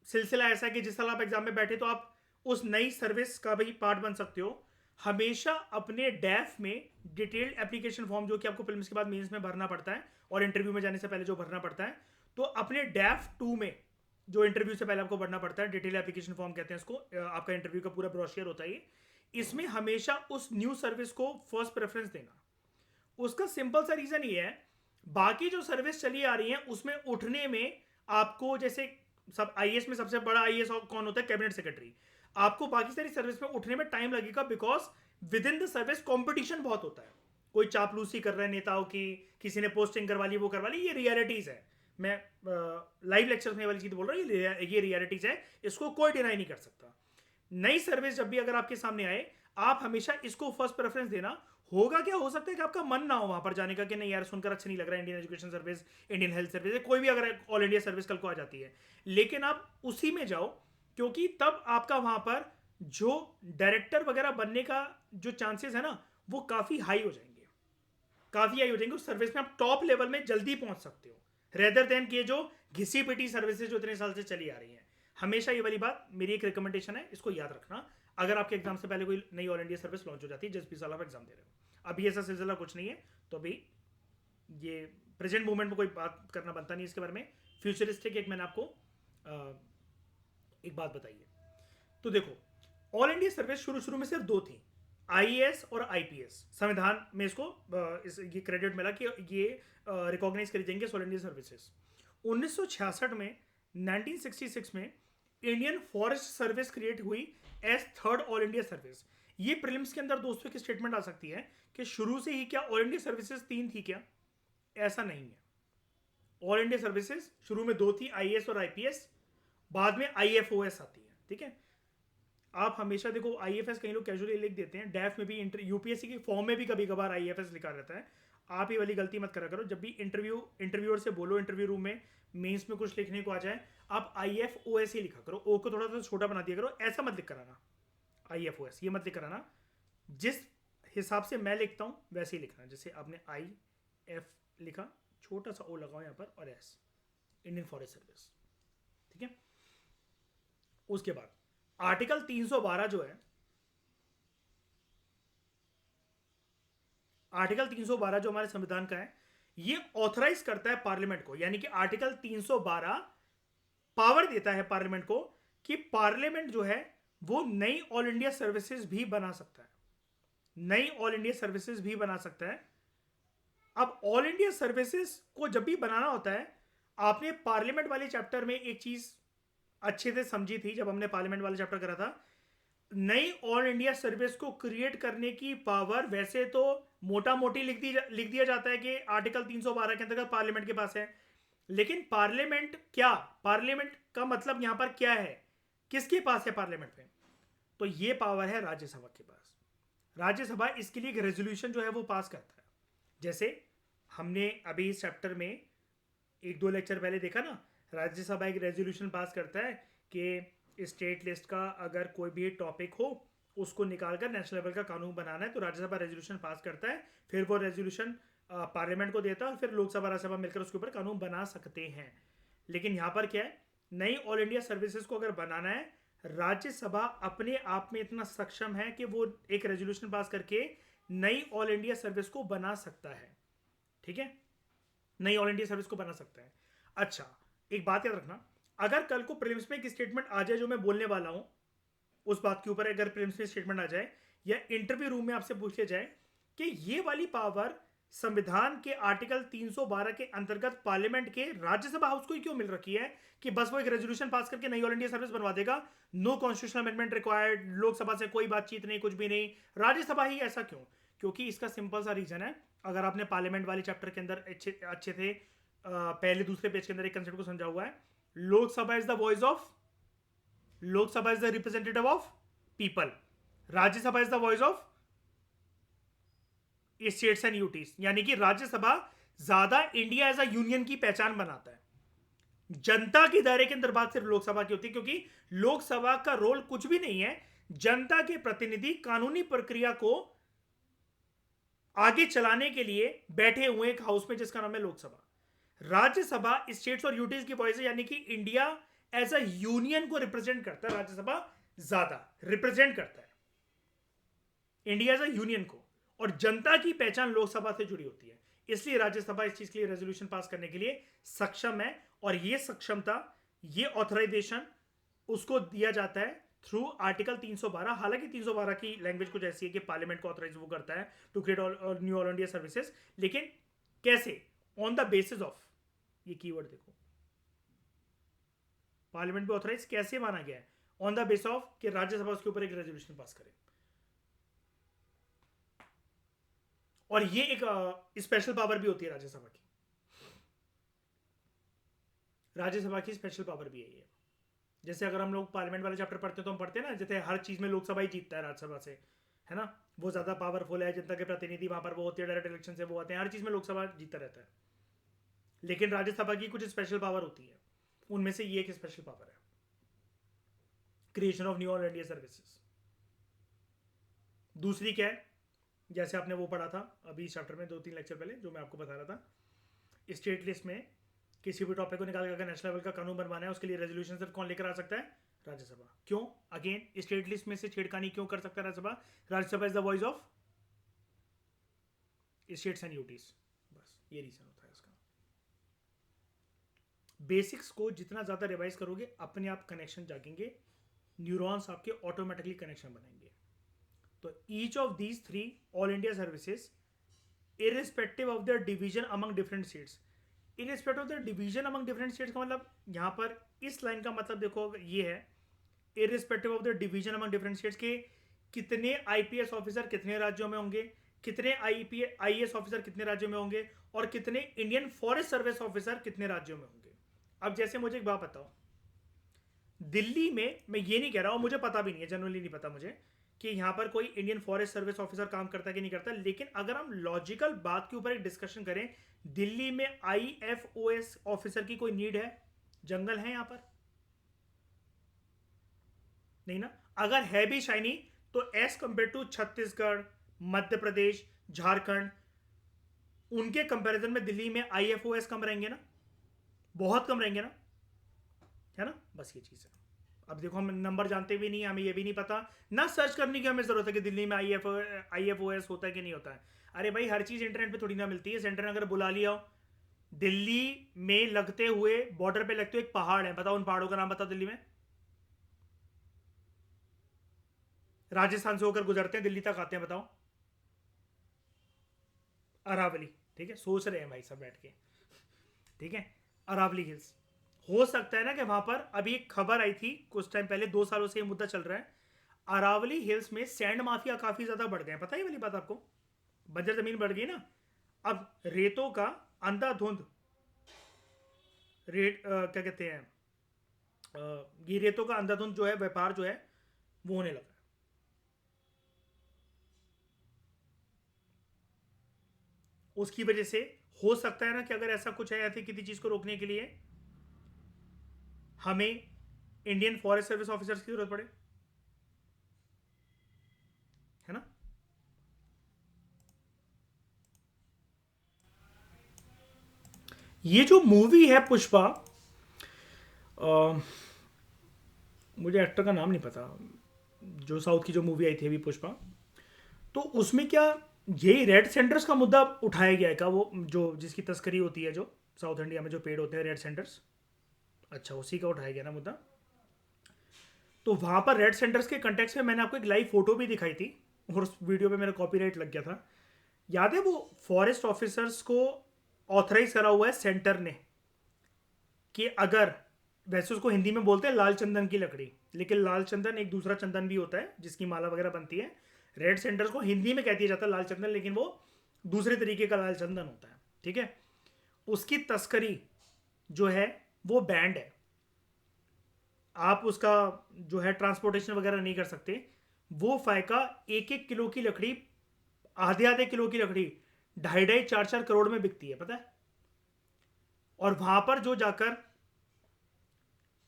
सिलसिला ऐसा है कि जिस साल आप एग्जाम में बैठे तो आप उस नई सर्विस का भी पार्ट बन सकते हो, हमेशा अपने डैफ में डिटेल्ड एप्लीकेशन फॉर्म जो कि आपको प्रीलिम्स के बाद मेंस में भरना पड़ता है और इंटरव्यू में जाने से पहले जो भरना पड़ता है, तो अपने डैफ 2 में जो इंटरव्यू से पहले आपको भरना पड़ता है, डिटेल एप्लीकेशन फॉर्म कहते हैं इसको, आपका इंटरव्यू का पूरा ब्रोशर होता है, इसमें हमेशा उस न्यू सर्विस को फर्स्ट प्रेफरेंस देना। उसका सिंपल सा रीजन ये है, बाकी जो सर्विस चली आ रही है उसमें उठने में आपको, जैसे सब आईएएस में सबसे बड़ा आईएएस कौन होता है, कैबिनेट सेक्रेटरी, आपको बाकी सारी सर्विस में उठने में टाइम लगेगा, because with in the service competition बहुत होता है। कोई चापलूसी कर रहे हैं नेताओं की, किसी ने पोस्टिंग करवा ली, वो करवा ली, ये रियलिटीज है। मैं लाइव लेक्चर में वाली चीज बोल रहा हूँ, ये रियलिटीज है, इसको कोई डिनाई नहीं कर सकता। नई सर्विस जब भी अगर आपके सामने आए, आप हमेशा इसको फर्स्ट प्रेफरेंस देना। होगा क्या, हो सकता है कि आपका मन ना हो वहां पर जाने का, कि नहीं यार सुनकर अच्छा नहीं लग रहा है, Indian education service, Indian health service, कोई भी अगर ऑल इंडिया सर्विस कल को आ जाती है, लेकिन आप उसी में जाओ, क्योंकि तब आपका वहां पर जो डायरेक्टर वगैरह बनने का जो चांसेस है ना, वो काफी हाई हो जाएंगे, काफी हाई हो जाएंगे। उस सर्विस में आप टॉप लेवल में जल्दी पहुंच सकते हो, रेदर देन कि जो घिसी पिटी सर्विसेज जो इतने साल से चली आ रही हैं। हमेशा ये वाली बात मेरी एक रिकमेंडेशन है, इसको याद रखना। अगर आपके एग्जाम से पहले कोई नई ऑल इंडिया सर्विस लॉन्च हो जाती है जिस भी साल आप एग्जाम दे रहे हो, अभी ऐसा सिलसिला कुछ नहीं है, तो अभी ये प्रेजेंट मूवमेंट में कोई बात करना बनता नहीं इसके बारे में। फ्यूचरिस्टिक एक मैंने आपको एक बात बताई है। तो देखो, ऑल इंडिया सर्विस शुरू शुरू में सिर्फ 2 थी, आईएएस और आईपीएस। संविधान में इसको ये क्रेडिट मिला कि ये रिकॉग्नाइज करी जाएंगे ऑल इंडिया सर्विसेज। 1966 में, 1966 में इंडियन फॉरेस्ट सर्विस क्रिएट हुई as third all India service. ये प्रीलिम्स के अंदर दोस्तों की स्टेटमेंट आ सकती है कि शुरू से ही क्या ऑल इंडिया सर्विसेज 3 थी क्या? ऐसा नहीं है। ऑल इंडिया सर्विसेज शुरू में 2 थी, आईएएस और आईपीएस, बाद में आईएफओएस आती है, ठीक है। आप हमेशा देखो, आईएफएस कई लोग कैजुअली लिख देते हैं, डैफ में भी, यूपीएससी के फॉर्म में भी कभी कभार आईएफएस लिखा रहता है। आप ये वाली गलती मत करा करो, जब भी इंटरव्यूअर से बोलो, इंटरव्यू रूम में मेंस में कुछ लिखने को आ जाए, आप आईएफओएस ही लिखा करो, ओ को थोड़ा सा छोटा बना दिया करो, ऐसा मत लिख कराना आईएफओएस, ये मत लिख कराना। जिस हिसाब से मैं लिखता हूं वैसे ही लिखना, जैसे आपने आई एफ लिखा, छोटा सा ओ लगाओ यहां पर, और एस, इंडियन फॉरेस्ट सर्विस, ठीक है। उसके बाद आर्टिकल 312 जो है, आर्टिकल 312 जो हमारे संविधान का है, ये ऑथराइज करता है पार्लियामेंट को, यानी कि आर्टिकल 312 पावर देता है पार्लियामेंट को कि पार्लियामेंट जो है वो नई ऑल इंडिया सर्विसेज भी बना सकता है, नई ऑल इंडिया सर्विसेज भी बना सकता है। अब ऑल इंडिया सर्विसेज को जब भी बनाना होता है, आपने पार्लियामेंट वाले चैप्टर में एक चीज अच्छे से समझी थी जब हमने पार्लियामेंट वाला चैप्टर करा था। नई ऑल इंडिया सर्विस को क्रिएट करने की पावर वैसे तो मोटा मोटी लिख दिया जाता है कि आर्टिकल 312 के अंतर्गत पार्लियामेंट के पास है, लेकिन पार्लियामेंट क्या, पार्लियामेंट का मतलब यहां पर क्या है, किसके पास है पार्लियामेंट में? तो ये पावर है राज्यसभा के पास। राज्यसभा इसके लिए एक रेजोल्यूशन जो है वो पास करता है। जैसे हमने अभी इस चैप्टर में 1-2 लेक्चर पहले देखा ना, राज्यसभा एक रेजोल्यूशन पास करता है कि स्टेट लिस्ट का अगर कोई भी टॉपिक हो उसको निकालकर नेशनल लेवल का कानून बनाना है, तो राज्यसभा रेजोल्यूशन पास करता है, फिर वो रेजोल्यूशन पार्लियामेंट को देता है और फिर लोकसभा राज्यसभा मिलकर उसके ऊपर कानून बना सकते हैं। लेकिन यहाँ पर क्या है, नई ऑल इंडिया सर्विसेज को अगर बनाना है, राज्यसभा अपने आप में इतना सक्षम है कि वो एक रेजोल्यूशन पास करके नई ऑल इंडिया सर्विस को बना सकता है, ठीक है, नई ऑल इंडिया सर्विस को बना सकता है। अच्छा, एक बात याद रखना, अगर कल को प्रीलिम्स में एक स्टेटमेंट आ जाए जो मैं बोलने वाला हूं, उस बात के ऊपर अगर प्रीलिम्स में स्टेटमेंट आ जाए या इंटरव्यू रूम में आपसे पूछ लिया जाए कि ये वाली पावर संविधान के आर्टिकल 312 के अंतर्गत पार्लियामेंट के राज्यसभा हाउस को ही क्यों मिल रखी है कि बस वो एक रेजोल्यूशन पास करके नई ऑल इंडिया सर्विस बनवा देगा, no constitutional amendment required, Lok Sabha से कोई बातचीत नहीं, कुछ भी नहीं, राज्यसभा ही? ऐसा क्यों? क्योंकि इसका सिंपल सा रीजन है, अगर आपने पार्लियामेंट वाले चैप्टर के अंदर अच्छे थे, पहले दूसरे पेज के अंदर एक कंसेप्ट को समझा हुआ है, Lok Sabha is the voice of, Lok Sabha is the representative of people, Rajya Sabha is the voice of states and UTs, यानी कि राज्यसभा ज्यादा इंडिया एज अ यूनियन की पहचान बनाता है। जनता के दायरे के अंदर बात सिर्फ लोकसभा की होती है, क्योंकि लोकसभा का रोल कुछ भी नहीं है, जनता के प्रतिनिधि कानूनी प्रक्रिया को आगे चलाने के लिए बैठे हुए एक हाउस में जिसका नाम है लोकसभा। राज्यसभा स्टेट्स और यूटीज की वॉइस है, यानी कि इंडिया एज अ यूनियन को रिप्रेजेंट करता है, राज्यसभा ज्यादा रिप्रेजेंट करता है इंडिया एज अ यूनियन को, और जनता की पहचान लोकसभा से जुड़ी होती है, इसलिए राज्यसभा इस चीज के लिए रेजोल्यूशन पास करने के लिए सक्षम है। और ये सक्षमता, ये ऑथराइजेशन उसको दिया जाता है थ्रू आर्टिकल 312। हालांकि 312 की लैंग्वेज कुछ ऐसी है कि पार्लियामेंट को ऑथराइज वो करता है to create new all India services, लेकिन कैसे? ऑन द बेसिस ऑफ, ये कीवर्ड देखो, पार्लियामेंट में ऑथराइज कैसे माना गया है? ऑन द बेस ऑफ कि राज्यसभा उसके ऊपर एक रेजोल्यूशन पास करे। और ये एक स्पेशल पावर भी होती है राज्यसभा की, राज्यसभा की स्पेशल पावर भी है ये। जैसे अगर हम लोग पार्लियामेंट वाले चैप्टर पढ़ते हैं तो हम पढ़ते हैं ना, जैसे हर चीज में लोकसभा ही जीतता है राज्यसभा से, है ना, वो ज्यादा पावरफुल है, जनता के प्रतिनिधि वहां पर वो होते हैं, डायरेक्ट इलेक्शन से वो आते हैं, हर चीज में लोकसभा जीतता रहता है। लेकिन राज्यसभा की कुछ स्पेशल पावर होती है, उनमें से ये एक स्पेशल पावर है, creation of new all India services. दूसरी क्या है? जैसे आपने वो पढ़ा था अभी इस चैप्टर में 2-3 लेक्चर पहले, जो मैं आपको बता रहा था, स्टेट लिस्ट में किसी भी टॉपिक को निकाल कर नेशनल लेवल का कानून बनवाना है, उसके लिए रेजोल्यूशन सिर्फ कौन लेकर आ सकता है? राज्यसभा। क्यों? अगेन स्टेट लिस्ट में से छेड़खानी क्यों कर सकता है Rajya Sabha? Rajya Sabha is the voice of states and UTs, बस ये रीजन होता है इसका। बेसिक्स को जितना ज्यादा रिवाइज करोगे, अपने आप कनेक्शन जागेंगे, न्यूरॉन्स आपके ऑटोमेटिकली कनेक्शन बनाएंगे। तो each of these 3 all India services, irrespective of the division among different states, irrespective of the division among different states का मतलब यहां पर इस लाइन का मतलब देखो ये है, irrespective of the division among different states के कितने आईपीएस ऑफिसर कितने राज्यों में होंगे, कितने आईएएस ऑफिसर कितने राज्यों में होंगे, और कितने इंडियन फॉरेस्ट सर्विस ऑफिसर कितने राज्यों में होंगे। अब जैसे मुझे एक बात बताओ, दिल्ली में, मैं ये नहीं कह रहा हूं, मुझे पता भी नहीं है, जनरली नहीं पता मुझे कि यहां पर कोई इंडियन फॉरेस्ट सर्विस ऑफिसर काम करता है कि नहीं करता, लेकिन अगर हम लॉजिकल बात के ऊपर एक डिस्कशन करें, दिल्ली में आईएफओएस ऑफिसर की कोई नीड है? जंगल है यहां पर? नहीं ना। अगर है भी शाइनी, तो as compare to Chhattisgarh, Madhya Pradesh, Jharkhand, उनके कंपैरिजन में दिल्ली में आईएफओएस कम रहेंगे ना, बहुत कम रहेंगे ना, है ना। बस ये चीज है। अब देखो, हम नंबर जानते भी नहीं, हमें ये भी नहीं पता ना, सर्च करने की हमें जरूरत है कि दिल्ली में आईएफओएस होता है कि नहीं होता है। अरे भाई, हर चीज इंटरनेट पे थोड़ी ना मिलती है। सेंटर ने अगर बुला लिया हो, दिल्ली में लगते हुए, बॉर्डर पे लगते हुए एक पहाड़ है, बताओ उन पहाड़ों का नाम बताओ दिल्ली में। राजस्थान से होकर गुजरते हैं, दिल्ली तक आते हैं, बताओ। अरावली, ठीक है, सोच रहे हैं भाई सब बैठ के, ठीक है, अरावली हिल्स। हो सकता है ना कि वहां पर, अभी एक खबर आई थी कुछ टाइम पहले, 2 सालों से ये मुद्दा चल रहा है, अरावली हिल्स में सैंड माफिया काफी ज्यादा बढ़ गए हैं। पता है ये वाली बात आपको? बंजर जमीन बढ़ गई ना, अब रेतों का अंधाधुंध क्या कहते हैं, ये रेतों का अंधाधुंध जो है व्यापार जो है वो होने लगा है। उसकी वजह से हो सकता है ना कि अगर ऐसा कुछ है, ऐसी किसी चीज को रोकने के लिए हमें इंडियन फॉरेस्ट सर्विस ऑफिसर्स की जरूरत पड़े, है ना। ये जो मूवी है पुष्पा, मुझे एक्टर का नाम नहीं पता, जो साउथ की जो मूवी आई थी अभी पुष्पा, तो उसमें क्या यही रेड सेंटर्स का मुद्दा उठाया गया है क्या? वो जो जिसकी तस्करी होती है, जो साउथ इंडिया में जो पेड़ होते हैं रेड सेंटर्स, अच्छा उसी का उठाया गया ना मुद्दा। तो वहां पर रेड सेंटर्स के कंटेक्स्ट में मैंने आपको एक लाइव फोटो भी दिखाई थी, और उस वीडियो पे मेरा कॉपीराइट लग गया था याद है वो फॉरेस्ट ऑफिसर्स को ऑथराइज करा हुआ है सेंटर ने कि अगर, वैसे उसको हिंदी में बोलते हैं लाल चंदन की लकड़ी, लेकिन लाल चंदन एक दूसरा चंदन भी होता है जिसकी माला वगैरह बनती है। रेड सेंटर को हिंदी में कह दिया जाता है लाल चंदन, लेकिन वो दूसरे तरीके का लाल चंदन होता है, ठीक है। उसकी तस्करी जो है वो बैंड है, आप उसका जो है ट्रांसपोर्टेशन वगैरह नहीं कर सकते। वो फायका 1-1 किलो की लकड़ी, आधे आधे किलो की लकड़ी 2.5-4 करोड़ में बिकती है, पता है। और वहां पर जो जाकर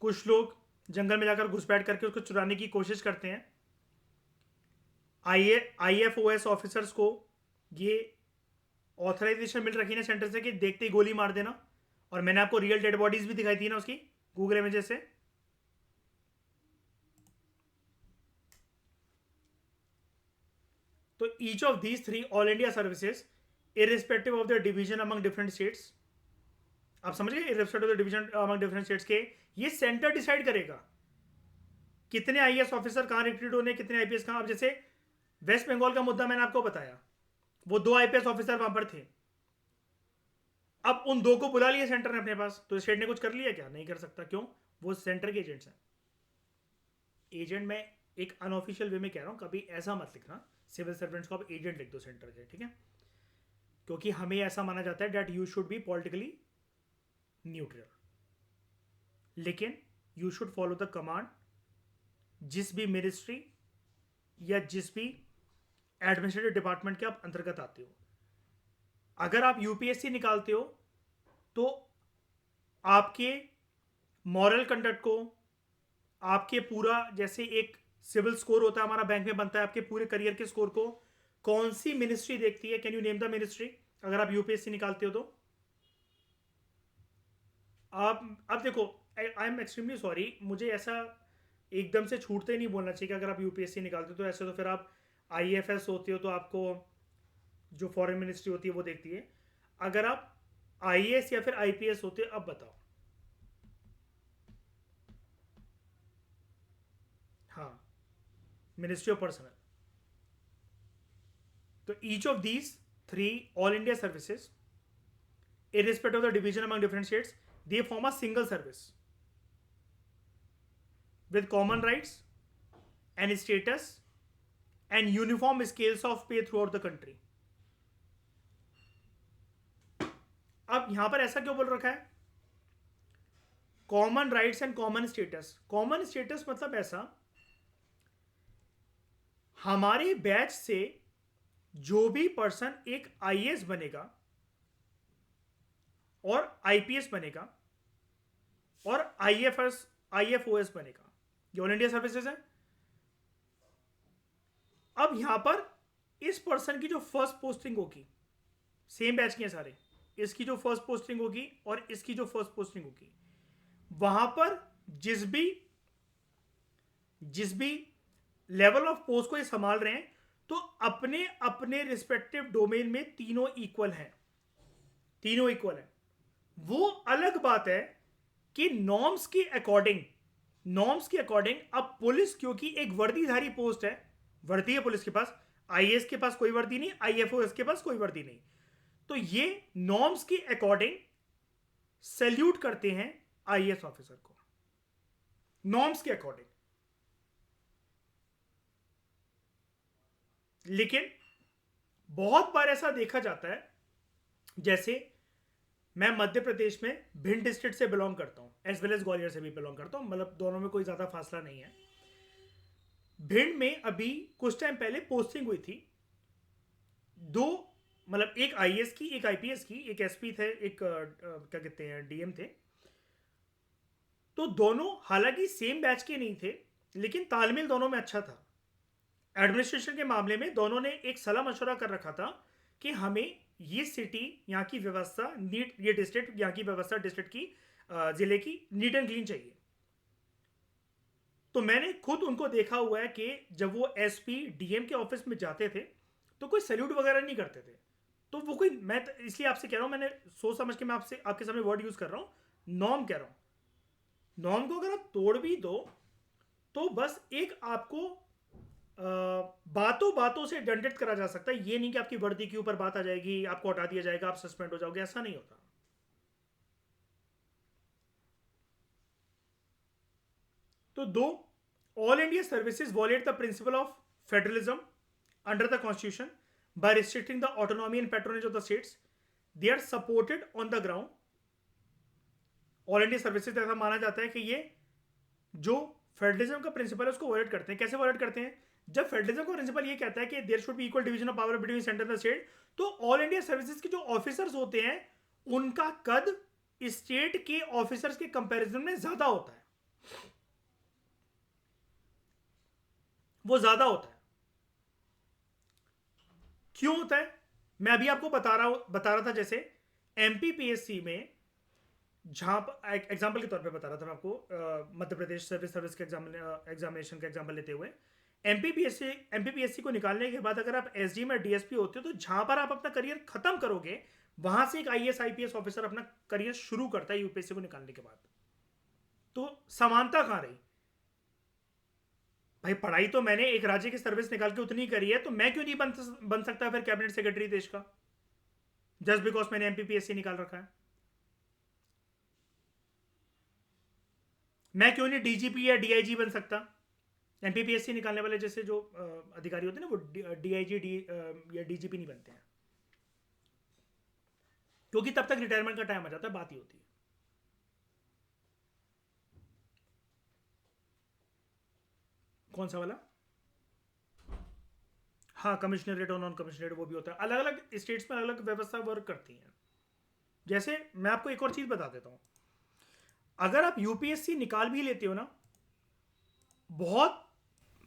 कुछ लोग जंगल में जाकर घुसपैठ करके उसको चुराने की कोशिश करते हैं, IFOS ऑफिसर्स को ये ऑथराइजेशन मिल रखी है सेंटर से कि देखते ही गोली मार देना। और मैंने आपको रियल डेड बॉडीज भी दिखाई थी ना उसकी गूगल इमेजेस से। तो each of these 3 all India services irrespective of the division among different states, आप समझ गए, irrespective of the division among different states के, ये सेंटर डिसाइड करेगा कितने IAS ऑफिसर कहां रिक्रूट होने, कितने IPS कहां। अब जैसे वेस्ट बंगाल का मुद्दा मैंने आपको बताया, वो 2 IPS ऑफिसर वहां पर थे। अब उन 2 को बुला लिया सेंटर ने अपने पास, तो स्टेट ने कुछ कर लिया क्या? नहीं कर सकता। क्यों? वो सेंटर के एजेंट्स हैं। एजेंट में एक अनऑफिशियल वे में कह रहा हूं, कभी ऐसा मत लिखना सिविल सर्वेंट्स को आप एजेंट लिख दो सेंटर के, ठीक है। क्योंकि हमें ऐसा माना जाता है that you should be politically neutral, लेकिन you should follow the command जिस भी मिनिस्ट्री या जिस भी एडमिनिस्ट्रेटिव डिपार्टमेंट के आप अंतर्गत आते हो। अगर आप UPSC निकालते हो तो आपके मॉरल कंडक्ट को, आपके पूरा, जैसे एक सिविल स्कोर होता है हमारा बैंक में बनता है, आपके पूरे करियर के स्कोर को कौन सी मिनिस्ट्री देखती है? Can you name the ministry अगर आप UPSC निकालते हो तो? आप अब देखो, आई एम एक्सट्रीमली सॉरी, मुझे ऐसा एकदम से छूटते ही नहीं बोलना चाहिए कि अगर आप UPSC निकालते हो तो ऐसे, तो फिर आप IFS होते हो तो आपको जो फॉरेन मिनिस्ट्री होती है वो देखती है। अगर आप IAS या फिर IPS होते हो, अब बताओ। हाँ, मिनिस्ट्री ऑफ पर्सनल। तो each of these 3 all India services irrespective of the division among different states, they form a single service with common rights and status and uniform scales of pay throughout the country. अब यहां पर ऐसा क्यों बोल रखा है? Common rights and common status. Common status मतलब ऐसा, हमारे बैच से जो भी पर्सन एक IAS बनेगा और IPS बनेगा और IFOS बनेगा, ये ऑल इंडिया सर्विसेज है। अब यहां पर इस पर्सन की जो फर्स्ट पोस्टिंग होगी, सेम बैच की है सारे, इसकी जो फर्स्ट पोस्टिंग होगी और इसकी जो फर्स्ट पोस्टिंग होगी, वहां पर जिस भी लेवल ऑफ पोस्ट को ये संभाल रहे हैं, तो अपने अपने रिस्पेक्टिव डोमेन में तीनों इक्वल हैं, तीनों इक्वल हैं। वो अलग बात है कि नॉर्म्स के अकॉर्डिंग अब पुलिस, क्योंकि एक वर्दीधारी पोस्ट है, वर्दी है पुलिस के पास, IAS के पास कोई वर्दी नहीं, IFOS के पास कोई वर्दी नहीं, तो ये नॉर्म्स के अकॉर्डिंग सैल्यूट करते हैं IAS ऑफिसर को, नॉर्म्स के अकॉर्डिंग। लेकिन बहुत बार ऐसा देखा जाता है, जैसे मैं मध्य प्रदेश में भिंड डिस्ट्रिक्ट से बिलोंग करता हूं, एज वेल एज ग्वालियर से भी बिलोंग करता हूं, मतलब दोनों में कोई ज्यादा फासला नहीं है। भिंड में अभी कुछ टाइम पहले पोस्टिंग हुई थी, 2, मतलब एक IAS की, एक IPS की, एक SP थे, एक क्या कहते हैं DM थे। तो दोनों हालांकि सेम बैच के नहीं थे, लेकिन तालमेल दोनों में अच्छा था। एडमिनिस्ट्रेशन के मामले में दोनों ने एक सलाह मशवरा कर रखा था कि हमें ये सिटी, यहाँ की व्यवस्था नीट, ये डिस्ट्रिक्ट, यहाँ की व्यवस्था डिस्ट्रिक्ट की, जिले की नीट एंड क्लीन चाहिए। तो मैंने खुद उनको देखा हुआ है कि जब वो SP DM के ऑफिस में जाते थे तो कोई सैल्यूट वगैरह नहीं करते थे। तो वो कोई, मैं इसलिए आपसे कह रहा हूं, मैंने सोच समझ के मैं आपसे आपके सामने वर्ड यूज कर रहा हूं, नॉर्म कह रहा हूं। नॉर्म को अगर आप तोड़ भी दो तो बस एक आपको बातों बातों से दंडित करा जा सकता है। ये नहीं कि आपकी वर्दी के ऊपर बात आ जाएगी, आपको हटा दिया जाएगा, आप सस्पेंड हो जाओगे, ऐसा नहीं होता। तो though, all India services violate the principle of federalism under the constitution by restricting the autonomy and patronage of the states. They are supported on the ground. All India services ऐसा माना जाता है कि ये जो फेडरलिज्म का principal है उसको वॉलेट करते हैं। कैसे वॉलेट करते हैं? जब फेडरलिज्म का प्रिंसिपल ये कहता है कि there should be equal division of power between centre and state, तो ऑल इंडिया सर्विसेज के जो ऑफिसर्स होते हैं उनका कद स्टेट के ऑफिसर्स के कंपैरिजन में ज्यादा होता है, वो ज्यादा होता है। क्यों होता है? मैं अभी आपको बता रहा था। जैसे एमपीपीएससी में, जहां पर एग्जाम्पल के तौर पे बता रहा था मैं आपको, मध्य प्रदेश सर्विस के एग्जामिनेशन का एग्जाम्पल लेते हुए, एमपीपीएससी को निकालने के बाद अगर आप एसडी में डीएसपी होते हो तो जहां पर आप अपना करियर खत्म करोगे वहां से एक आईएएस आईपीएस ऑफिसर अपना करियर शुरू करता है यूपीएससी को निकालने के बाद। तो समानता कहां रही भाई? पढ़ाई तो मैंने एक राज्य की सर्विस निकाल के उतनी करी है, तो मैं क्यों नहीं बन सकता फिर कैबिनेट सेक्रेटरी देश का, जस्ट बिकॉज मैंने एमपीपीएससी निकाल रखा है? मैं क्यों नहीं डीजीपी या डीआईजी बन सकता? एमपीपीएससी निकालने वाले जैसे जो अधिकारी होते हैं ना, वो डीआईजी या डीजीपी नहीं बनते हैं, क्योंकि तब तक रिटायरमेंट का टाइम आ जाता है, बात ही होती है। कौन सा वाला? हाँ, कमिश्नरेट और नॉन कमिश्नरेट वो भी होता है। अलग अलग स्टेट्स में अलग अलग व्यवस्था वर्क करती हैं। जैसे मैं आपको एक और चीज बता देता हूं, अगर आप यूपीएससी निकाल भी लेते हो ना, बहुत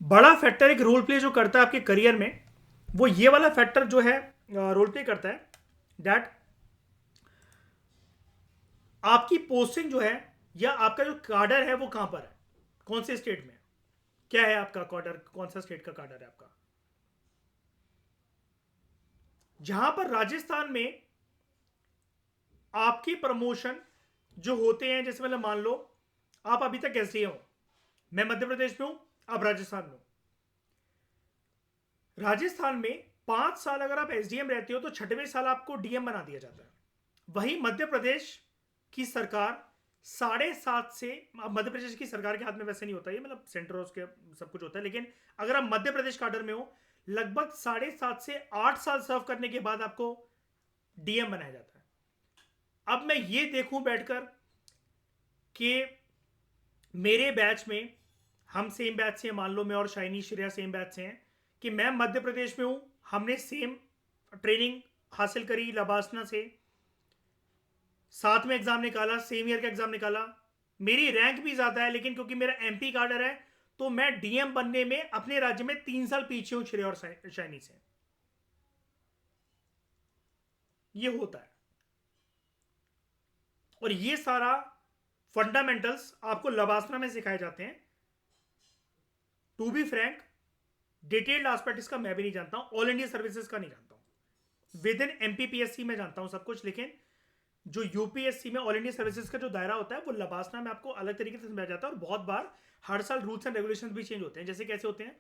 बड़ा फैक्टर एक रोल प्ले जो करता है आपके करियर में, वो ये वाला फैक्टर जो है रोल प्ले करता है, दैट आपकी पोस्टिंग जो है या आपका जो कार्डर है वो कहां पर है, कौन से स्टेट में, क्या है आपका कार्डर, कौन सा स्टेट का कार्डर है आपका। जहां पर राजस्थान में आपकी प्रमोशन जो होते हैं, जैसे मतलब मान लो आप अभी तक एसडीएम हो, मैं मध्य प्रदेश में हूं, आप राजस्थान में हो। राजस्थान में 5 साल अगर आप एसडीएम रहते हो तो 6वें साल आपको डीएम बना दिया जाता है। वही मध्य प्रदेश की सरकार 7.5 से, मध्य प्रदेश की सरकार के हाथ में वैसे नहीं होता ये, मतलब सेंटर उसके सब कुछ होता है, लेकिन अगर आप मध्य प्रदेश काडर में हो, लगभग 7.5 से 8 साल सर्व करने के बाद आपको डीएम बनाया जाता है। अब मैं ये देखूं बैठकर कि मेरे बैच में, हम सेम बैच से, मान लो मैं और शाइनी श्रेया सेम बैच से हैं, कि मैं मध्य प्रदेश में हूं, हमने सेम ट्रेनिंग हासिल करी लबासना से, साथ में एग्जाम निकाला, सेम ईयर का एग्जाम निकाला, मेरी रैंक भी ज्यादा है, लेकिन क्योंकि मेरा एमपी कार्डर है तो मैं डीएम बनने में अपने राज्य में 3 साल पीछे हूं श्रेया और शाइनी से। ये होता है, और ये सारा फंडामेंटल्स आपको लबासना में सिखाए जाते हैं। To be frank, detailed aspect इसका मैं भी नहीं जानता हूं, ऑल इंडिया सर्विसेज का नहीं जानता हूं, विद इन एमपीपीएससी में जानता हूं सब कुछ, लेकिन जो यूपीएससी में ऑल इंडिया सर्विसेज का जो दायरा होता है वो लबासना में आपको अलग तरीके से समझाया जाता है। और बहुत बार हर साल रूल्स एंड रेगुलेशंस भी चेंज होते हैं। जैसे कैसे होते हैं,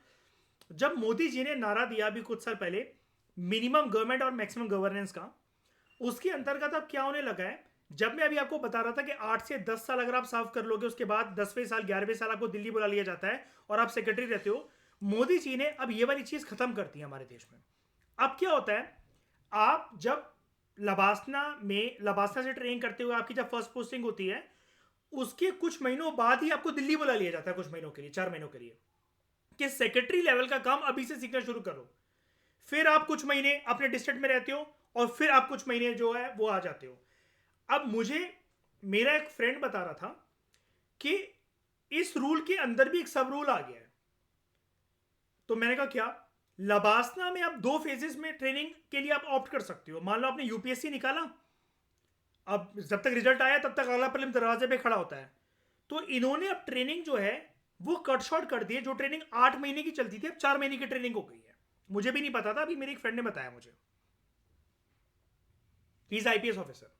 जब मोदी जी ने नारा दिया अभी कुछ साल पहले मिनिमम गवर्नमेंट और मैक्सिमम गवर्नेंस का, उसके अंतर्गत अब क्या होने लगा है, जब मैं अभी आपको बता रहा था कि 8 से 10 साल अगर आप सर्व कर लोगे, उसके बाद 10वें साल 11वें साल आपको दिल्ली बुला लिया जाता है और आप सेक्रेटरी रहते हो। मोदी जी ने अब ये वाली चीज खत्म कर दी है हमारे देश में। अब क्या होता है, आप जब लबासना से ट्रेनिंग करते हुए आपकी जब फर्स्ट पोस्टिंग होती है, उसके कुछ महीनों बाद ही आपको दिल्ली बुला लिया जाता है, कुछ महीनों के लिए, 4 महीनों के लिए, कि सेक्रेटरी लेवल का काम अभी से सीखना शुरू करो। फिर आप कुछ महीने अपने डिस्ट्रिक्ट में रहते हो और फिर आप कुछ महीने जो है वो आ जाते हो। अब मुझे मेरा एक फ्रेंड बता रहा था कि इस रूल के अंदर भी एक सब रूल आ गया है। तो मैंने कहा क्या? लबासना में आप 2 फेजेस में ट्रेनिंग के लिए आप ऑप्ट कर सकते हो। मान लो आपने यूपीएससी निकाला, अब जब तक रिजल्ट आया तब तक अगला प्रीलिम दरवाजे पे खड़ा होता है, तो इन्होंने अब ट्रेनिंग जो है वो कट शॉर्ट कर दी है। जो ट्रेनिंग 8 महीने की चलती थी अब 4 महीने की ट्रेनिंग हो गई है। मुझे भी नहीं पता था, अभी मेरे एक फ्रेंड ने बताया मुझे। He is IPS officer,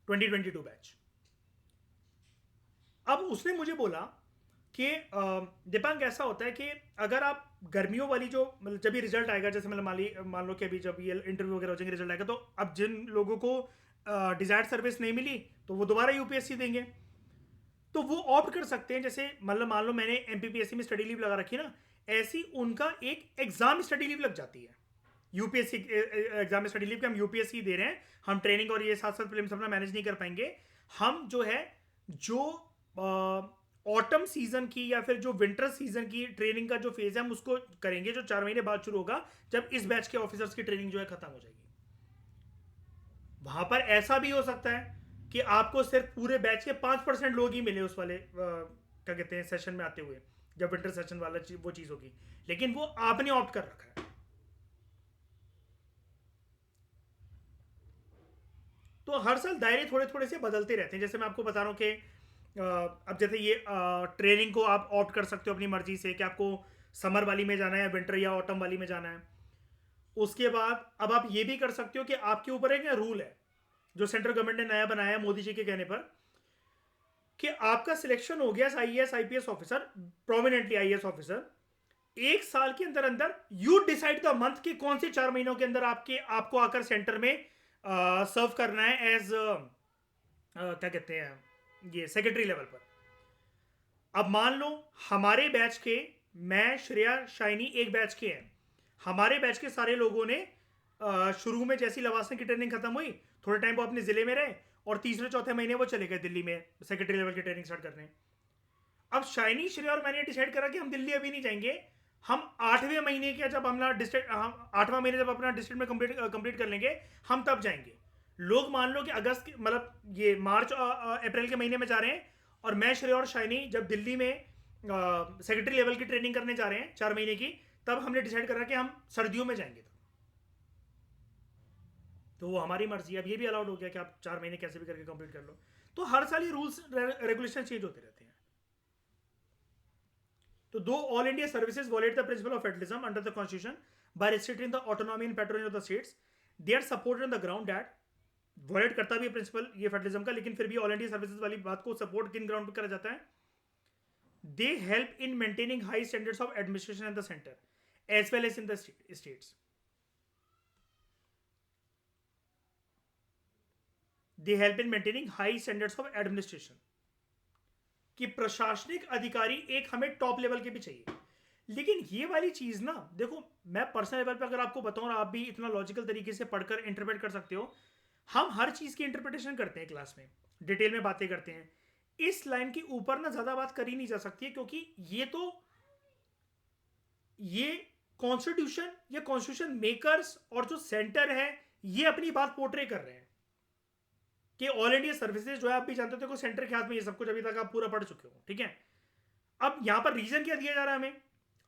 2022 batch. अब उसने मुझे बोला कि दीपांक ऐसा होता है कि अगर आप गर्मियों वाली जो मतलब जब भी रिजल्ट आएगा, जैसे मतलब मान लो कि अभी जब ये इंटरव्यू वगैरह हो जाएंगे, रिजल्ट आएगा, तो अब जिन लोगों को डिजायर्ड सर्विस नहीं मिली तो वो दोबारा यूपीएससी देंगे। तो वो ऑप्ट कर सकते हैं, जैसे मतलब मान लो मैंने एमपीपीएससी में स्टडी लीव लगा रखी ना, ऐसी उनका एक एग्जाम स्टडी लीव लग जाती है। यूपीएससी एग्जाम में स्टडी लीव के हम यूपीएससी दे रहे हैं, हम ट्रेनिंग और ये साथ साथ प्रीलिम्स अपना मैनेज नहीं कर पाएंगे। हम जो है जो ऑटम सीजन की या फिर जो विंटर सीजन की ट्रेनिंग का जो फेज है हम उसको करेंगे, जो 4 महीने बाद शुरू होगा, जब इस बैच के ऑफिसर्स की ट्रेनिंग जो है खत्म हो जाएगी। वहां पर ऐसा भी हो सकता है कि आपको सिर्फ पूरे बैच के 5% लोग ही मिले उस वाले क्या कहते हैं सेशन में आते हुए, जब विंटर सेशन वाला वो चीज होगी, लेकिन वो आपने ऑप्ट कर रखा है। तो हर साल दायरे थोड़े थोड़े से बदलते रहते हैं। जैसे मैं आपको बता रहा हूँ कि अब जैसे ये ट्रेनिंग को आप ऑप्ट कर सकते हो अपनी मर्जी से कि आपको समर वाली में जाना है, विंटर या ऑटम वाली में जाना है। उसके बाद अब आप ये भी कर सकते हो कि आपके ऊपर एक रूल है जो सेंट्रल गवर्नमेंट ने नया बनाया है मोदी जी के कहने पर, कि आपका सिलेक्शन हो गया IAS IPS officer, prominently IAS officer, 1 साल के अंदर अंदर यू डिसाइड द मंथ कि कौन से 4 महीनों के अंदर आपको आकर सेंटर में सर्व करना है एज क्या कहते हैं ये सेक्रेटरी लेवल पर। अब मान लो हमारे बैच के, मैं श्रेया शाइनी एक बैच के हैं, हमारे बैच के सारे लोगों ने शुरू में जैसी लवासने की ट्रेनिंग खत्म हुई, थोड़े टाइम वो अपने जिले में रहे और तीसरे चौथे महीने वो चले गए दिल्ली में सेक्रेटरी लेवल की ट्रेनिंग स्टार्ट करने। अब शाइनी, श्रेया और मैंने डिसाइड करा कि हम दिल्ली अभी नहीं जाएंगे, हम 8वें महीने के जब अपना डिस्ट्रिक्ट, हम 8वां महीने जब अपना डिस्ट्रिक्ट में कंप्लीट कर लेंगे हम तब जाएंगे। लोग मान लो कि अगस्त मतलब ये मार्च अप्रैल के महीने में जा रहे हैं, और मैं, श्रेया और शाइनी जब दिल्ली में सेक्रेटरी लेवल की ट्रेनिंग करने जा रहे हैं 4 महीने की, तब हमने डिसाइड करा कि हम सर्दियों में जाएंगे। तो वो हमारी मर्जी है। अब ये भी अलाउड हो गया कि आप 4 महीने कैसे भी करके कंप्लीट कर लो। तो हर साल ये रूल्स रेगुलेशन चेंज होते रहते हैं। तो though all India services violate the principle of federalism under the constitution by restricting the autonomy and patronage of the states, they are supported on the ground that, violate करता भी है principal ये federalism का, लेकिन फिर भी all India services वाली बात को सपोर्ट किन ग्राउंड पर करा जाता है? They help in maintaining high standards of administration in the centre as well as in the states. They help in maintaining high standards of administration, कि प्रशासनिक अधिकारी एक हमें टॉप लेवल के भी चाहिए। लेकिन ये वाली चीज ना, देखो मैं पर्सनल लेवल पे अगर आपको बताऊं, और आप भी इतना लॉजिकल तरीके से पढ़कर इंटरप्रेट कर सकते हो, हम हर चीज की इंटरप्रिटेशन करते हैं क्लास में, डिटेल में बातें करते हैं। इस लाइन के ऊपर ना ज्यादा बात करी नहीं जा सकती है, क्योंकि ये कॉन्स्टिट्यूशन या कॉन्स्टिट्यूशन मेकर्स और जो सेंटर है ये अपनी बात पोर्ट्रे कर रहे हैं कि ऑल इंडिया सर्विसेज जो है, आप भी जानते हो सेंटर के हाथ में ये सब कुछ, अभी तक आप पूरा पढ़ चुके हो, ठीक है। अब यहां पर रीजन क्या दिया जा रहा है हमें?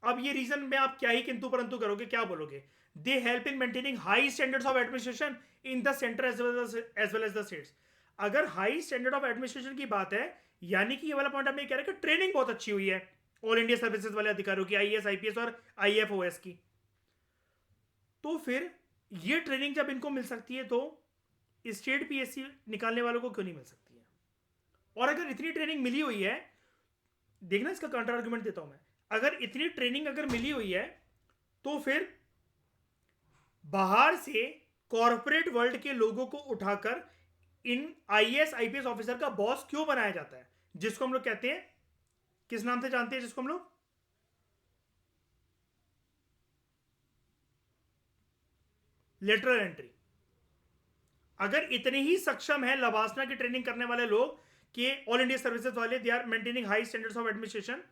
अब ये रीजन में आप क्या ही किंतु परंतु करोगे, क्या बोलोगे? They help in maintaining high standards of administration in the centre as well as the states. अगर हाई स्टैंडर्ड ऑफ एडमिनिस्ट्रेशन की बात है, यानी कि ये वाला पॉइंट हमें कह रहे हैं कि ट्रेनिंग बहुत अच्छी हुई है ऑल इंडिया सर्विसेज वाले अधिकारियों की, आईएएस आईपीएस और आईएफओएस की। तो फिर ये ट्रेनिंग जब इनको मिल सकती है, तो स्टेट पीएससी निकालने वालों को क्यों नहीं मिल सकती है? और अगर इतनी ट्रेनिंग मिली हुई है, देखना इसका काउंटर आर्गुमेंट देता हूं मैं, अगर इतनी ट्रेनिंग अगर मिली हुई है, तो फिर बाहर से कॉरपोरेट वर्ल्ड के लोगों को उठाकर इन आईएएस आईपीएस ऑफिसर का बॉस क्यों बनाया जाता है? जिसको हम लोग कहते हैं, किस नाम से जानते हैं जिसको हम लोग? Lateral entry. अगर इतने ही सक्षम है लवासना की ट्रेनिंग करने वाले लोग कि ऑल इंडिया सर्विसेज वाले they are maintaining high standards of administration,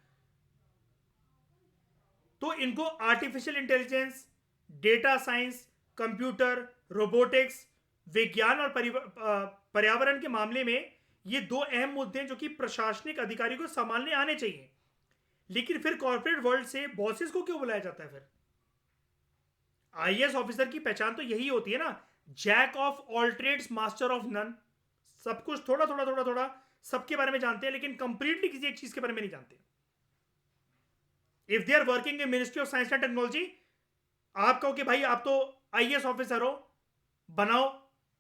तो इनको artificial intelligence, data science, computer, robotics, विज्ञान और पर्यावरण के मामले में ये दो अहम मुद्दे हैं जो कि प्रशासनिक अधिकारी को संभालने आने चाहिए। लेकिन फिर कॉर्पोरेट वर्ल्ड से बॉसेस को क्यों बुलाया जाता है? फिर आईएएस ऑफिसर की पहचान तो यही होती है ना, jack of all trades master of none. सब कुछ थोड़ा थोड़ा थोड़ा थोड़ा सबके बारे में जानते हैं, लेकिन कंप्लीटली किसी एक चीज के बारे में नहीं जानते। If they are working in ministry of science and technology, आप कहो कि भाई आप तो आईएएस ऑफिसर हो, बनाओ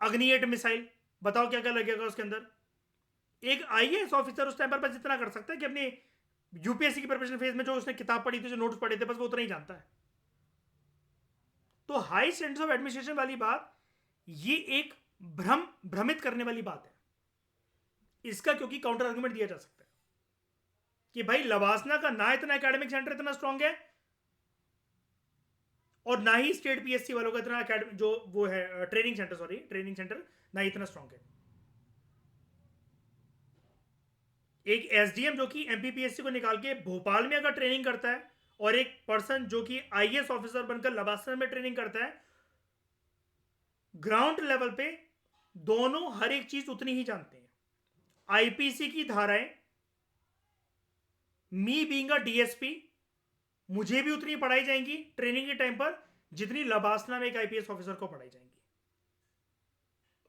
अग्नि 8 मिसाइल, बताओ क्या क्या लगेगा उसके अंदर। एक आईएएस ऑफिसर उस टाइम पर बस इतना कर सकता है कि अपनी यूपीएससी की प्रिपरेशन फेज में जो उसने किताब पढ़ी थी, जो नोट्स पढ़े थे, बस वो उतना ही जानता है। तो हाई स्टैंडर्ड्स ऑफ एडमिनिस्ट्रेशन वाली बात, ये एक भ्रमित करने वाली बात है। इसका क्योंकि काउंटर आर्गुमेंट दिया जा सकता है कि भाई लवासना का ना इतना एकेडमिक सेंटर इतना स्ट्रांग है, और ना ही स्टेट पीएससी वालों का इतना जो वो है training centre, sorry training centre ना ही इतना स्ट्रांग है। एक एसडीएम जो कि एमपीपीएससी को निकाल के भोपाल में अगर ट्रेनिंग करता है, और एक पर्सन जो कि आईएएस ऑफिसर बनकर लवासना में ट्रेनिंग करता है, ग्राउंड लेवल पे दोनों हर एक चीज उतनी ही जानते हैं। आईपीसी की धाराएं, मी बीइंग अ डीएसपी, मुझे भी उतनी पढ़ाई जाएंगी ट्रेनिंग के टाइम पर जितनी लबासना में एक आईपीएस ऑफिसर को पढ़ाई जाएंगी।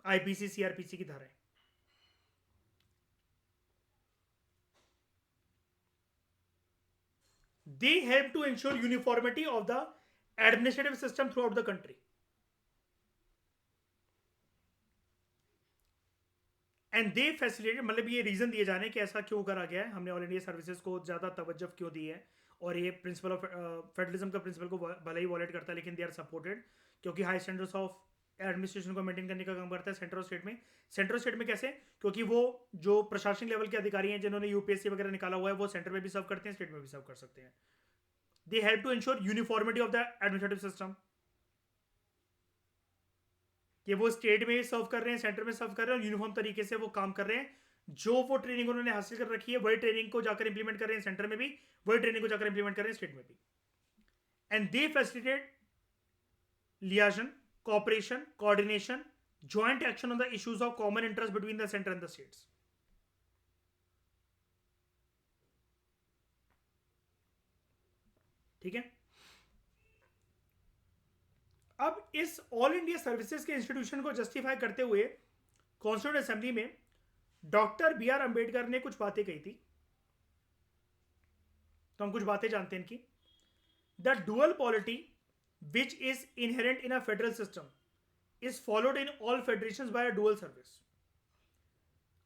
आईपीसी सीआरपीसी की धाराएं, they help to ensure uniformity of the administrative system throughout the country, and they facilitate, मतलब ये रीजन दिए जाने कि ऐसा क्यों करा गया है, हमने ऑल इंडिया सर्विसेज को ज्यादा तवज्जो क्यों दी है, और ये प्रिंसिपल ऑफ फेडरलिज्म का प्रिंसिपल को भले ही वॉलेट करता है, लेकिन दे आर सपोर्टेड क्योंकि हाई स्टैंडर्ड्स ऑफ एडमिनिस्ट्रेशन को मेंटेन करने का काम करता है सेंट्रल स्टेट में। सेंट्रल स्टेट में कैसे? क्योंकि वो जो प्रशासनिक लेवल के अधिकारी हैं जिन्होंने यूपीएससी वगैरह निकाला हुआ है, वो सेंटर में भी सर्व करते हैं, स्टेट में भी सर्व कर सकते हैं। They help to ensure uniformity of the administrative system, कि वो स्टेट में सर्व कर रहे हैं, सेंटर में सर्व कर रहे हैं, और यूनिफॉर्म तरीके से वो काम कर रहे हैं। जो वो ट्रेनिंग उन्होंने हासिल कर रखी है वही ट्रेनिंग को जाकर इंप्लीमेंट कर रहे हैं सेंटर में भी, वही ट्रेनिंग को जाकर इंप्लीमेंट कर रहे हैं स्टेट में भी। And they facilitate liaison, cooperation, coordination, joint action on the issues of common interest between the centre and the states. ठीक है। अब इस ऑल इंडिया सर्विसेज के इंस्टीट्यूशन को जस्टिफाई करते हुए कॉन्स्टिट्यूंट असेंबली में डॉक्टर बी आर अंबेडकर ने कुछ बातें कही थी, तो हम कुछ बातें जानते हैं इनकी। The dual polity which is inherent in a federal system is followed in all federation by a dual service.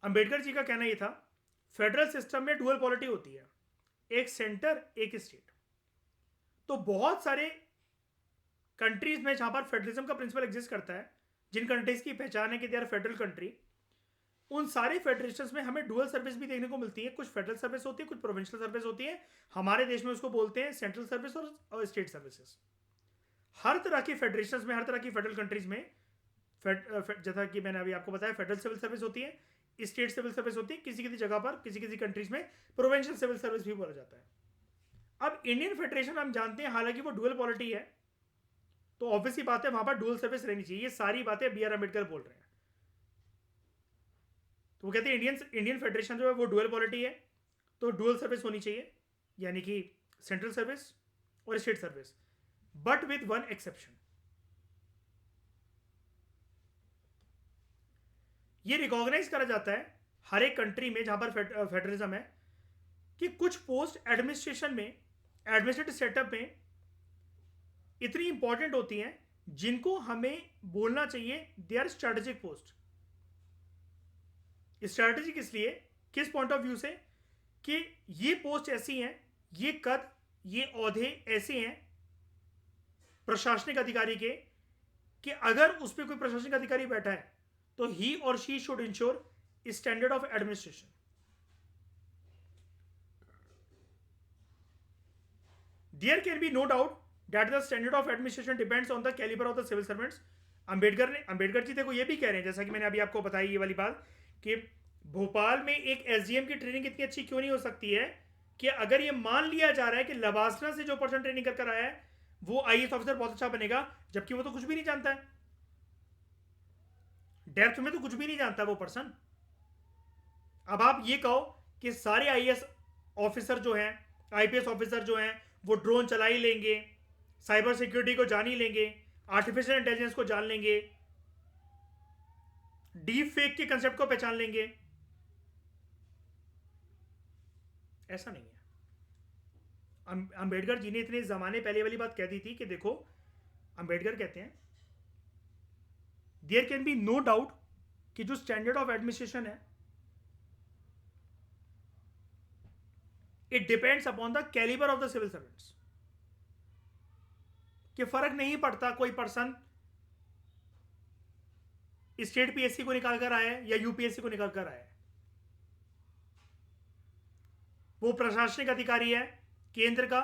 Ambedkar ji का कहना यह था, फेडरल सिस्टम में डुअल पॉलिटी होती है, एक सेंटर एक स्टेट। तो बहुत सारे कंट्रीज में जहां पर फेडरलिज्म का प्रिंसिपल एग्जिस्ट करता है, जिन कंट्रीज की पहचान है कि दे आर फेडरल कंट्री, उन सारे फेडरेशन में हमें डुअल सर्विस भी देखने को मिलती है। कुछ फेडरल सर्विस होती है, कुछ प्रोविंशियल सर्विस होती है। हमारे देश में उसको बोलते हैं सेंट्रल सर्विस और स्टेट सर्विसेज। हर तरह की फेडरेशन में, हर तरह की फेडरल कंट्रीज में, जैसा कि मैंने अभी आपको बताया, फेडरल सिविल सर्विस होती है, स्टेट सिविल सर्विस होती है, किसी किसी जगह पर किसी किसी कंट्रीज में प्रोविंशियल सिविल सर्विस भी बोला जाता है। अब इंडियन फेडरेशन हम जानते हैं, हालांकि वो डुअल पॉलिटी है, तो ऑब्वियसली बात है वहां पर डुअल सर्विस रहनी चाहिए। ये सारी बातें बी आर अम्बेडकर बोल रहे हैं। तो वो कहते हैं इंडियन फेडरेशन जो है वो डुअल पॉलिटी है, तो डुअल सर्विस होनी चाहिए, यानी कि सेंट्रल सर्विस और state service, but with one exception. ये रिकॉग्नाइज करा जाता है हर एक कंट्री में जहां पर फेडरलिज्म है, कि कुछ पोस्ट एडमिनिस्ट्रेशन में, एडमिनिस्ट्रेटिव सेटअप में इतनी इंपॉर्टेंट होती हैं जिनको हमें बोलना चाहिए they are strategic post. Strategic इसलिए, किस पॉइंट ऑफ व्यू से, कि ये पोस्ट ऐसी हैं, ये कद, ये ओहदे ऐसे हैं प्रशासनिक अधिकारी के, कि अगर उस पर कोई प्रशासनिक अधिकारी बैठा है तो ही और she should ensure standard of administration. There can be no doubt that the standard of administration depends on the caliber of the civil servants। Ambedkar ji देखो ये भी कह रहे हैं, जैसा कि मैंने अभी आपको बताई ये वाली बात, कि भोपाल में एक एसडीएम की ट्रेनिंग इतनी अच्छी क्यों नहीं हो सकती है, कि अगर ये मान लिया जा रहा है कि लवासना से जो पर्सन ट्रेनिंग कर आया है वो आईएएस ऑफिसर बहुत अच्छा बनेगा, जबकि वो तो कुछ भी नहीं जानता है, डेप्थ में तो कुछ भी नहीं जानता वो पर्सन। अब आप ये कहो कि सारे आईएएस ऑफिसर जो हैं, आईपीएस ऑफिसर जो हैं, वो ड्रोन चला ही लेंगे, साइबर सिक्योरिटी को जान ही लेंगे, आर्टिफिशियल इंटेलिजेंस को जान लेंगे, डीप फेक के कंसेप्ट को पहचान लेंगे, ऐसा नहीं है। अंबेडकर जी ने इतने जमाने पहले वाली बात कह दी थी कि देखो, अंबेडकर कहते हैं there can be no doubt कि जो स्टैंडर्ड ऑफ एडमिनिस्ट्रेशन है it depends upon the calibre of the civil servants. कि फर्क नहीं पड़ता कोई पर्सन स्टेट पीएससी को निकाल कर आए या यूपीएससी को निकाल कर आए, वो प्रशासनिक अधिकारी है केंद्र का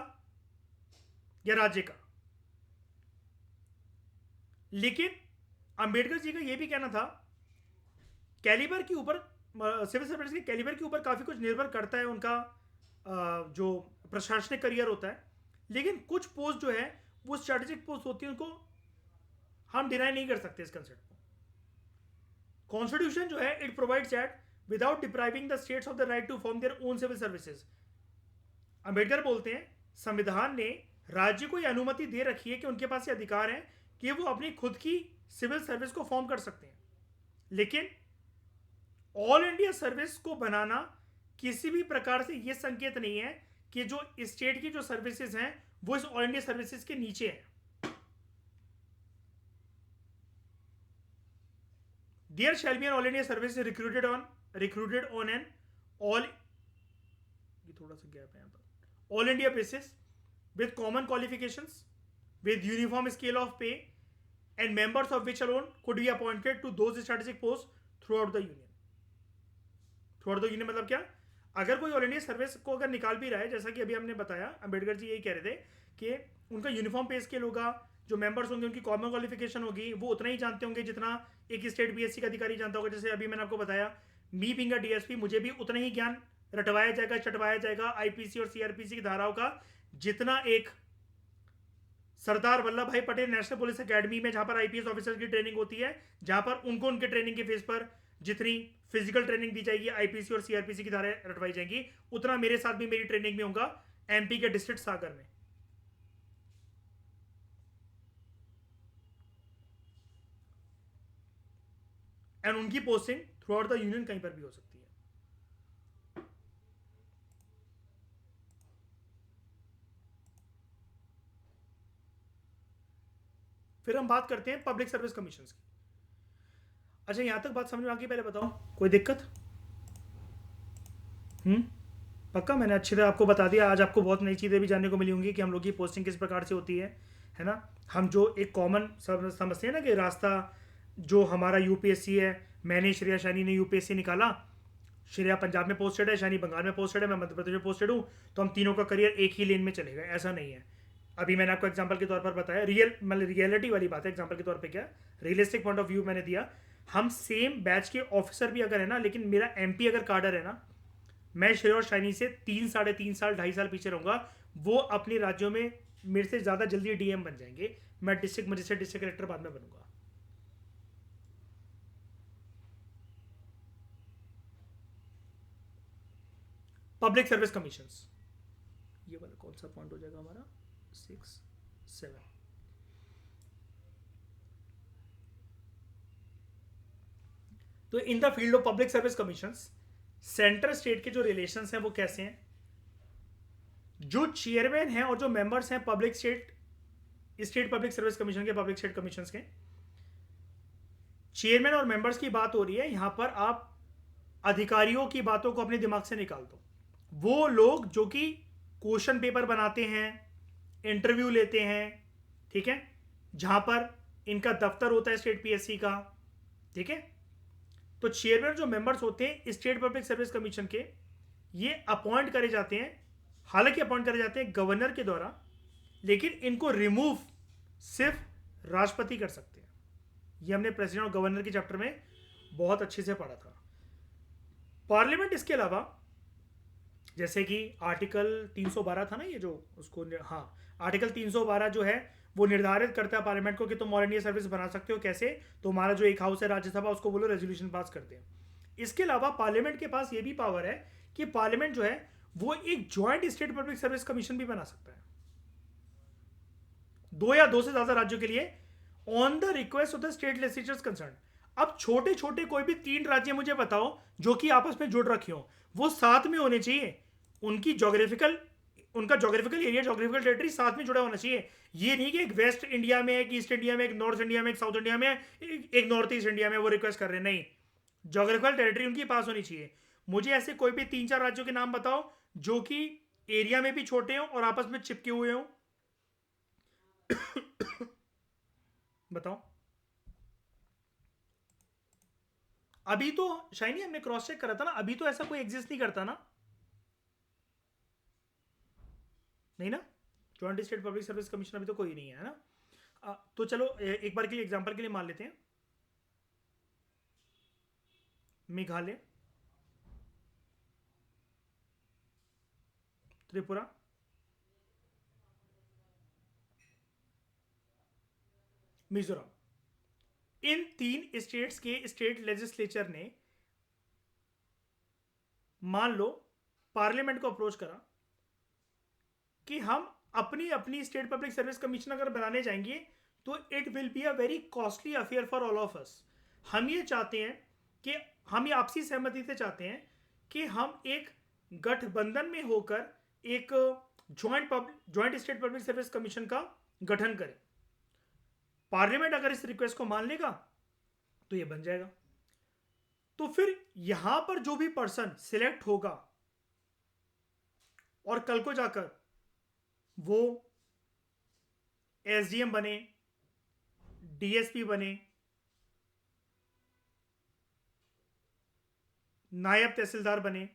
या राज्य का। लेकिन अंबेडकर जी का यह भी कहना था, कैलिबर के ऊपर, सिविल सर्विस के कैलिबर के ऊपर काफी कुछ निर्भर करता है उनका जो प्रशासनिक करियर होता है। लेकिन कुछ पोस्ट जो है वो स्ट्रेटेजिक पोस्ट होती है, उनको हम डिनाई नहीं कर सकते इस कंसेप्ट को। कॉन्स्टिट्यूशन जो है it provides that without depriving the states of the right to form their own civil services. Ambedkar बोलते हैं संविधान ने राज्य को यह अनुमति दे रखी है कि उनके पास ये अधिकार है कि वो अपनी खुद की सिविल सर्विस को फॉर्म कर सकते हैं। लेकिन ऑल इंडिया सर्विस को बनाना किसी भी प्रकार से यह संकेत नहीं है कि जो स्टेट की जो सर्विसेज हैं वो इस ऑल इंडिया सर्विसेज के नीचे है। There shall be an all India service recruited on an all, ये थोड़ा सा गैप है यहां पर, all India basis with common qualifications, with uniform scale of pay, and members of which alone could be appointed to those strategic posts throughout the union. Throughout the union मतलब क्या? अगर कोई ऑल इंडिया सर्विस को अगर निकाल भी रहा है, जैसा कि अभी हमने बताया, अंबेडकर जी यही कह रहे थे कि उनका यूनिफॉर्म पे स्केल होगा, जो मेंबर्स होंगे उनकी कॉमन क्वालिफिकेशन होगी, वो उतना ही जानते होंगे जितना एक स्टेट बीएससी का अधिकारी जानता होगा। जैसे अभी मैंने आपको बताया, मी बिंग अ डीएसपी, मुझे भी उतना ही ज्ञान रटवाया जाएगा, चटवाया जाएगा आईपीसी और सीआरपीसी की धाराओं का, जितना एक सरदार वल्लभ भाई पटेल नेशनल पुलिस एकेडमी में जहां पर आईपीएस ऑफिसर की ट्रेनिंग होती है, जहां पर उनको उनके ट्रेनिंग के फेस पर जितनी फिजिकल ट्रेनिंग दी जाएगी, आईपीसी और सीआरपीसी की धाराएं रटवाई जाएंगी, उतना मेरे साथ भी मेरी ट्रेनिंग में होगा एमपी के डिस्ट्रिक्ट सागर में। एंड उनकी posting through out the union कहीं पर भी हो सकती है। फिर हम बात करते हैं पब्लिक सर्विस कमीशंस की। अच्छा, यहां तक बात समझ में आ गई? पहले बताओ, कोई दिक्कत? पक्का मैंने अच्छी तरह आपको बता दिया। आज आपको बहुत नई चीज़ें भी जानने को मिली होंगी कि हम लोग की पोस्टिंग किस प्रकार से होती है ना। हम जो एक कॉमन समझते हैं ना कि रास्ता जो हमारा यूपीएससी है, मैंने श्रेया शैनी ने यूपीएससी निकाला, श्रेया पंजाब में पोस्टेड है, शैनी बंगाल में पोस्टेड है, मैं मध्य प्रदेश में पोस्टेड हूँ, तो हम तीनों का करियर एक ही लेन में चलेगा, ऐसा नहीं है। अभी मैंने आपको एग्जांपल के तौर पर बताया, मतलब रियलिटी वाली बात है, एग्जांपल के तौर पे क्या रियलिस्टिक पॉइंट ऑफ व्यू मैंने दिया। हम सेम बैच के ऑफिसर भी अगर है ना, लेकिन मेरा एमपी अगर कार्डर है ना, मैं श्रेया और शाइनी से 3 साढ़े 3 साल 2.5 साल पीछे रहूंगा, वो अपने राज्यों में मेरे से ज़्यादा जल्दी डीएम बन जाएंगे, मैं डिस्ट्रिक्ट मजिस्ट्रेट, डिस्ट्रिक्ट कलेक्टर बाद में बनूंगा। पब्लिक सर्विस कमीशंस, ये वाला कौन सा पॉइंट हो जाएगा हमारा? 6, 7। तो in the field of public service commissions, central state के जो रिलेशंस हैं वो कैसे हैं? जो चेयरमैन हैं और जो मेंबर्स हैं public state public service commission के, पब्लिक स्टेट कमीशंस के, चेयरमैन और मेंबर्स की बात हो रही है यहां पर। आप अधिकारियों की बातों को अपने दिमाग से निकाल दो। वो लोग जो कि क्वेश्चन पेपर बनाते हैं, इंटरव्यू लेते हैं, ठीक है, जहां पर इनका दफ्तर होता है स्टेट पीएससी का, ठीक है। तो चेयरमैन जो मेंबर्स होते हैं स्टेट पब्लिक सर्विस कमीशन के, ये अपॉइंट करे जाते हैं, हालांकि अपॉइंट करे जाते हैं गवर्नर के द्वारा, लेकिन इनको रिमूव सिर्फ राष्ट्रपति कर सकते हैं। ये हमने प्रेसिडेंट और गवर्नर के चैप्टर में बहुत अच्छे से पढ़ा था। पार्लियामेंट इसके अलावा, जैसे कि आर्टिकल 312 था ना, ये जो उसको, हाँ, आर्टिकल 312 जो है वो निर्धारित करता है पार्लियामेंट को कि तुम ऑल इंडिया सर्विस बना सकते हो। कैसे? तो हमारा जो एक हाउस है राज्यसभा, उसको बोलो रेजोल्यूशन पास करते हैं। इसके अलावा पार्लियामेंट के पास ये भी पावर है कि पार्लियामेंट जो है वो एक joint state public service commission भी बना सकता है, 2 या 2 से ज्यादा राज्यों के लिए, on the request of the state legislatures concern. अब छोटे छोटे कोई भी 3 राज्य मुझे बताओ जो कि आपस में जुड़ रखे हो, वो साथ में होने चाहिए, उनका जोग्राफिकल एरिया, जोग्राफिकल टेरिटरी साथ में जुड़ा होना चाहिए। ये नहीं कि एक वेस्ट इंडिया में, एक ईस्ट इंडिया में, एक नॉर्थ इंडिया में, एक साउथ इंडिया में, एक नॉर्थ ईस्ट इंडिया में वो रिक्वेस्ट कर रहे हैं, नहीं, जोग्राफिकल टेरिटरी उनकी पास होनी चाहिए। मुझे ऐसे कोई भी 3-4 राज्यों के नाम बताओ जो कि एरिया में भी छोटे हों और आपस में चिपके हुए हों? बताओ। अभी तो शाइनी हमने क्रॉस चेक करा था ना, अभी तो ऐसा कोई एग्जिस्ट नहीं करता ना, नहीं ना? Joint state public service commission अभी तो कोई नहीं है ना? तो चलो एक बार के लिए एग्जांपल के लिए मान लेते हैं मेघालय, त्रिपुरा, मिजोरम। इन 3 स्टेट्स के स्टेट लेजिस्लेचर ने मान लो पार्लियामेंट को अप्रोच करा कि हम अपनी अपनी स्टेट पब्लिक सर्विस कमीशन अगर बनाने जाएंगे तो it will be a very costly affair for all of us. हम ये चाहते हैं कि हम ये आपसी सहमति से चाहते हैं कि हम एक गठबंधन में होकर एक joint state public service commission का गठन करें। पार्लियामेंट अगर इस रिक्वेस्ट को मान लेगा तो ये बन जाएगा। तो फिर यहां पर जो भी पर्सन सिलेक्ट होगा और कल को जाकर वो एसडीएम बने, डीएसपी बने, नायब तहसीलदार बने,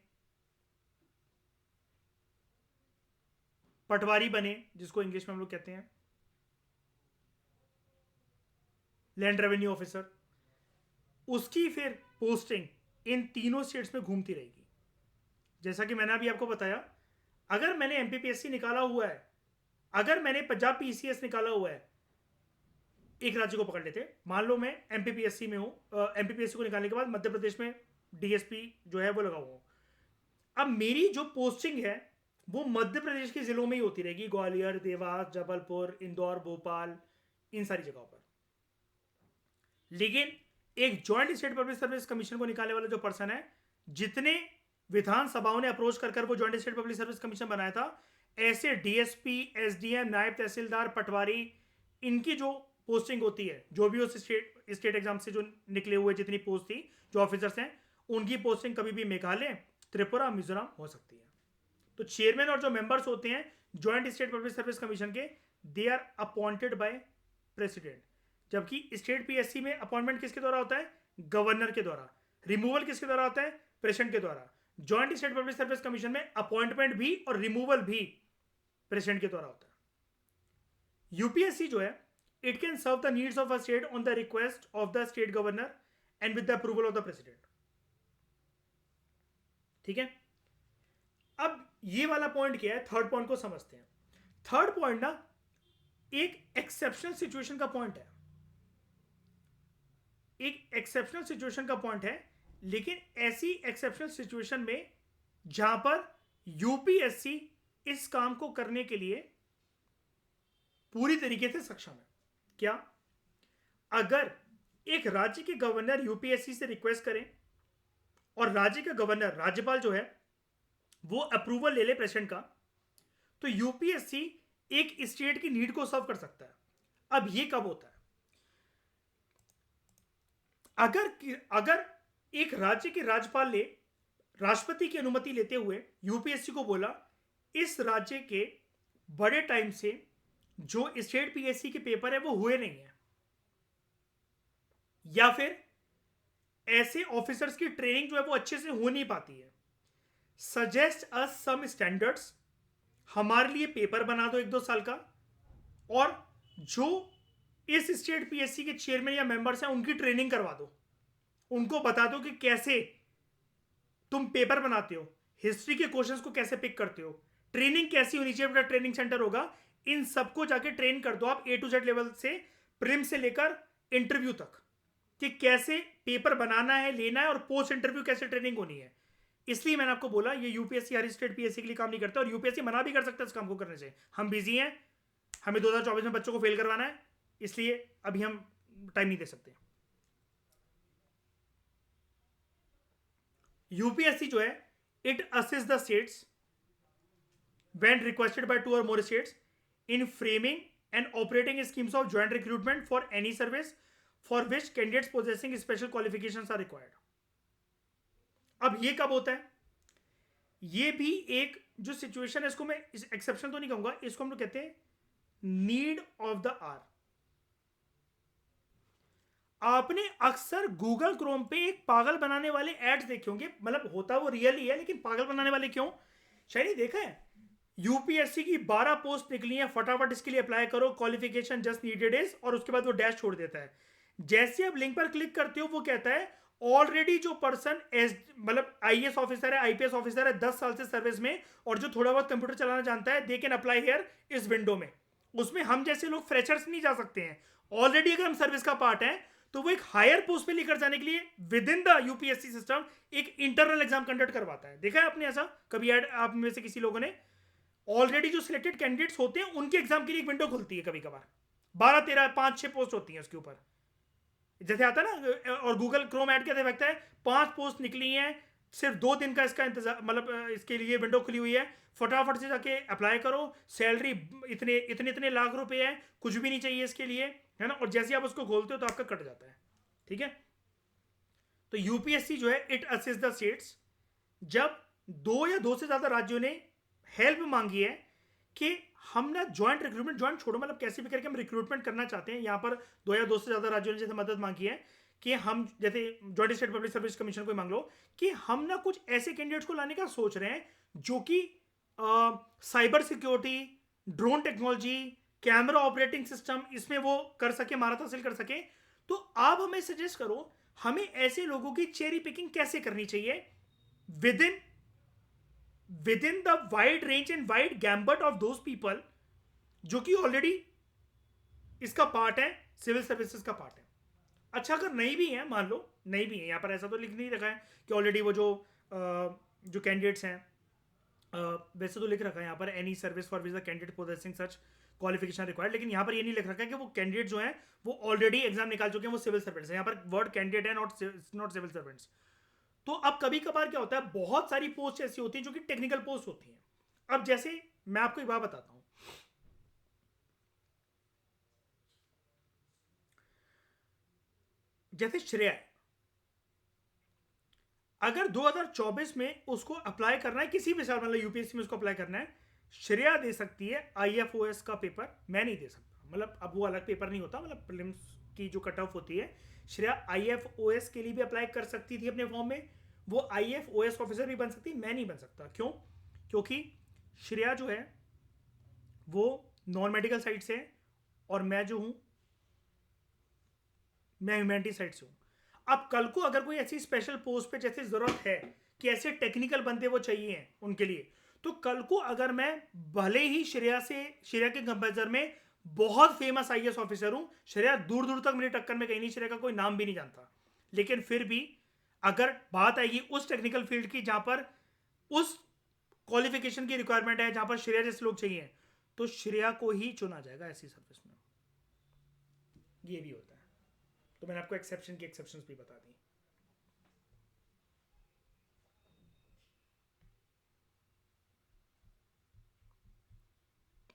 पटवारी बने जिसको इंग्लिश में हम लोग कहते हैं लैंड रेवेन्यू ऑफिसर, उसकी फिर पोस्टिंग इन तीनों स्टेट्स में घूमती रहेगी। जैसा कि मैंने अभी आपको बताया, अगर मैंने एमपीपीएससी निकाला हुआ है, अगर मैंने पंजाब पीसीएस निकाला हुआ है, एक राज्य को पकड़ लेते, मान लो मैं एमपीपीएससी में हूं, एमपीपीएससी को निकालने के बाद मध्य प्रदेश में डीएसपी जो है वो लगा हुआ हूं। अब मेरी जो पोस्टिंग है वो मध्य प्रदेश के जिलों में ही होती रहेगी, ग्वालियर, देवास, जबलपुर, इंदौर, भोपाल, इन सारी जगहों पर। लेकिन एक joint state public service commission को निकालने वाला जो पर्सन है, जितने विधानसभाओं ने अप्रोच कर वो joint state public service commission बनाया था, ऐसे डीएसपी, एसडीएम, नायब तहसीलदार, पटवारी, इनकी जो पोस्टिंग होती है, जो भी उस स्टेट एग्जाम से जो निकले हुए जितनी पोस्ट थी, जो ऑफिसर्स हैं, उनकी पोस्टिंग कभी भी मेघालय, त्रिपुरा, मिजोरम हो सकती है। तो चेयरमैन और जो मेंबर्स होते हैं joint state public service commission के, they are appointed by president. जबकि स्टेट पीएससी में अपॉइंटमेंट किसके द्वारा होता है? गवर्नर के द्वारा। रिमूवल किसके द्वारा होता है? प्रेसिडेंट के द्वारा। Joint state public service commission में अपॉइंटमेंट भी और रिमूवल भी प्रेसिडेंट के द्वारा होता है। यूपीएससी जो है, it can serve the needs of a state on the request of the state governor and with the approval of the president. ठीक है, अब ये वाला पॉइंट क्या है, थर्ड पॉइंट को समझते हैं। थर्ड पॉइंट ना एक एक्सेप्शनल सिचुएशन का पॉइंट है, एक एक्सेप्शनल सिचुएशन का पॉइंट है, लेकिन ऐसी एक्सेप्शनल सिचुएशन में जहां पर यूपीएससी इस काम को करने के लिए पूरी तरीके से सक्षम है। क्या? अगर एक राज्य के गवर्नर यूपीएससी से रिक्वेस्ट करें और राज्य का गवर्नर, राज्यपाल जो है, वो अप्रूवल ले ले प्रेसिडेंट का, तो यूपीएससी एक स्टेट की नीड को सर्व कर सकता है। अब ये कब होता है? अगर एक राज्य के राज्यपाल ने राष्ट्रपति की अनुमति लेते हुए यूपीएससी को बोला, इस राज्य के बड़े टाइम से जो स्टेट पीएससी के पेपर है वो हुए नहीं है, या फिर ऐसे ऑफिसर्स की ट्रेनिंग जो है वो अच्छे से हो नहीं पाती है, सजेस्ट अस सम स्टैंडर्ड्स, हमारे लिए पेपर बना दो 1-2 साल का, और जो इस स्टेट पीएससी के चेयरमैन या मेंबर्स हैं उनकी ट्रेनिंग करवा दो, उनको बता दो कि कैसे तुम पेपर बनाते हो, हिस्ट्री के क्वेश्चंस को कैसे पिक करते हो, ट्रेनिंग कैसी होनी चाहिए, अपना ट्रेनिंग सेंटर होगा, इन सबको जाके ट्रेन कर दो आप A to Z लेवल से, प्रिम से लेकर इंटरव्यू तक, कि कैसे पेपर बनाना है, लेना है, और पोस्ट इंटरव्यू कैसे ट्रेनिंग होनी है। इसलिए मैंने आपको बोला ये यूपीएससी हर स्टेट पीएससी के लिए काम नहीं करता, और यूपीएससी मना भी कर सकता है इस काम को करने से। हम बिजी हैं, हमें 2024 में बच्चों को फेल करवाना है, इसलिए अभी हम टाइम नहीं दे सकते। यूपीएससी जो है, it assist the states when requested by 2 or more states in framing and operating schemes of joint recruitment for any service for which candidates possessing special qualifications are required. अब ये कब होता है? ये भी एक जो सिचुएशन है इसको मैं एक्सेप्शन तो नहीं कहूंगा, इसको हम लोग कहते हैं नीड ऑफ द आर। आपने अक्सर गूगल क्रोम पे एक पागल बनाने वाले एड्स देखे होंगे, मतलब होता वो रियल ही है लेकिन पागल बनाने वाले क्यों, शायद ही देखा है। यूपीएससी की 12 पोस्ट निकली है, फटाफट इसके लिए अप्लाई करो, क्वालिफिकेशन जस्ट नीडेड इज, और उसके बाद वो डैश छोड़ देता है। जैसे आप लिंक पर क्लिक करते हो वो कहता है ऑलरेडी जो पर्सन एस मतलब आईएएस ऑफिसर है, आईपीएस ऑफिसर है, 10 साल से सर्विस में, और जो थोड़ा बहुत कंप्यूटर चलाना जानता है, दे कैन अप्लाई हियर इस विंडो में। उसमें हम जैसे लोग फ्रेशर्स नहीं जा सकते हैं। ऑलरेडी अगर हम सर्विस का पार्ट है तो वो एक हायर पोस्ट पे लेकर जाने के लिए with in the UPSC system एक इंटरनल एग्जाम कंडक्ट करवाता है। देखा है आपने ऐसा कभी ऐड आप में से किसी लोगों ने? ऑलरेडी जो सिलेक्टेड कैंडिडेट्स होते हैं उनके एग्जाम के लिए एक विंडो खुलती है, कभी कभार 12 13 5 6 पोस्ट होती हैं उसके ऊपर, जैसे आता है ना। और गूगल क्रोम ऐड कहते लगता है 5 पोस्ट निकली हैं, सिर्फ 2 दिन का इसका इंतजार, मतलब इसके लिए विंडो खुली हुई है, फटाफट से जाके अप्लाई करो, सैलरी इतने इतने इतने लाख रुपए है, कुछ भी नहीं चाहिए इसके लिए, है ना। और जैसे आप उसको खोलते हो तो आपका कट जाता है, ठीक है। तो यूपीएससी जो है इट असिस्ट द स्टेट्स, जब 2 या 2 से ज्यादा राज्यों ने हेल्प मांगी है कि हम ना ज्वाइंट रिक्रूटमेंट, ज्वाइंट छोड़ो, मतलब कैसे भी करके हम रिक्रूटमेंट करना चाहते हैं, यहां पर 2 या 2 से ज्यादा राज्यों ने जैसे मदद मांगी है कि हम जैसे joint state public service commission को मांग लो कि हम ना कुछ ऐसे कैंडिडेट्स को लाने का सोच रहे हैं जो कि cyber security, drone technology, camera operating system, इसमें वो कर सके, महारत हासिल कर सके। तो आप हमें सजेस्ट करो हमें ऐसे लोगों की चेरी पिकिंग कैसे करनी चाहिए within the wide range and wide gamut of those people जो कि ऑलरेडी इसका पार्ट है, सिविल सर्विसेज का पार्ट है। अच्छा अगर नहीं भी है, मान लो नहीं भी है, यहां पर ऐसा तो लिख नहीं रखा है कि ऑलरेडी वो जो कैंडिडेट्स हैं, वैसे तो लिख रखा है यहाँ पर any service for which the candidate possessing such qualification required, लेकिन यहाँ पर ये नहीं लिख रखा है कि वो कैंडिडेट जो है वो ऑलरेडी एग्जाम निकाल चुके हैं, वो सिविल सर्वेंट्स है। यहाँ पर वर्ड कैंडिडेट है, नॉट सिविल सर्वेंट्स। तो अब कभी कभार क्या होता है, बहुत सारी पोस्ट ऐसी होती हैं जो कि टेक्निकल पोस्ट होती हैं। अब जैसे मैं आपको एक बात बताता हूं, जैसे श्रेया है, अगर 2024 में उसको अप्लाई करना है किसी भी साल, मतलब यूपीएससी में उसको अप्लाई करना है, श्रेया दे सकती है आईएफओएस का पेपर, मैं नहीं दे सकता। मतलब अब वो अलग पेपर नहीं होता, मतलब प्रीलिम्स की जो कट ऑफ होती है, श्रेया आईएफओएस के लिए भी अप्लाई कर सकती थी अपने फॉर्म में, वो आईएफओएस ऑफिसर भी बन सकती, मैं नहीं बन सकता। क्यों? क्योंकि श्रेया जो है वो नॉन मेडिकल साइड से है और मैं जो हूं मैं ह्यूमैनिटी साइड से हूं। अब कल को अगर कोई ऐसी स्पेशल पोस्ट पे जैसे जरूरत है कि ऐसे टेक्निकल बंदे वो चाहिए हैं उनके लिए, तो कल को अगर मैं भले ही श्रेया के कंपेरिजन में बहुत फेमस आईएएस ऑफिसर हूं, श्रेया दूर दूर तक मेरी टक्कर में कहीं नहीं, श्रेया का कोई नाम भी नहीं जानता, लेकिन फिर भी अगर बात आएगी उस टेक्निकल फील्ड की जहां पर उस क्वालिफिकेशन की रिक्वायरमेंट है, जहां पर श्रेया जैसे लोग चाहिए, तो श्रेया को ही चुना जाएगा ऐसी सर्विस में। ये भी होता है। तो मैंने आपको एक्सेप्शन की एक्सेप्शंस भी बता दी।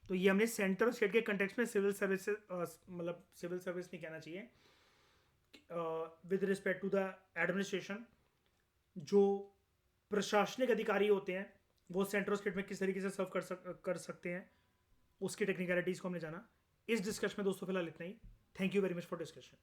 तो ये हमने सेंटर और स्टेट के कंटेक्स्ट में सिविल सर्विस, मतलब सिविल सर्विस नहीं कहना चाहिए, with respect to the administration, जो प्रशासनिक अधिकारी होते हैं वो सेंटर और स्टेट में किस तरीके से सर्व कर सकते हैं, उसकी टेक्निकलिटीज को हमने जाना। इस डिस्कशन में दोस्तों फिलहाल इतना ही। Thank you very much for discussion.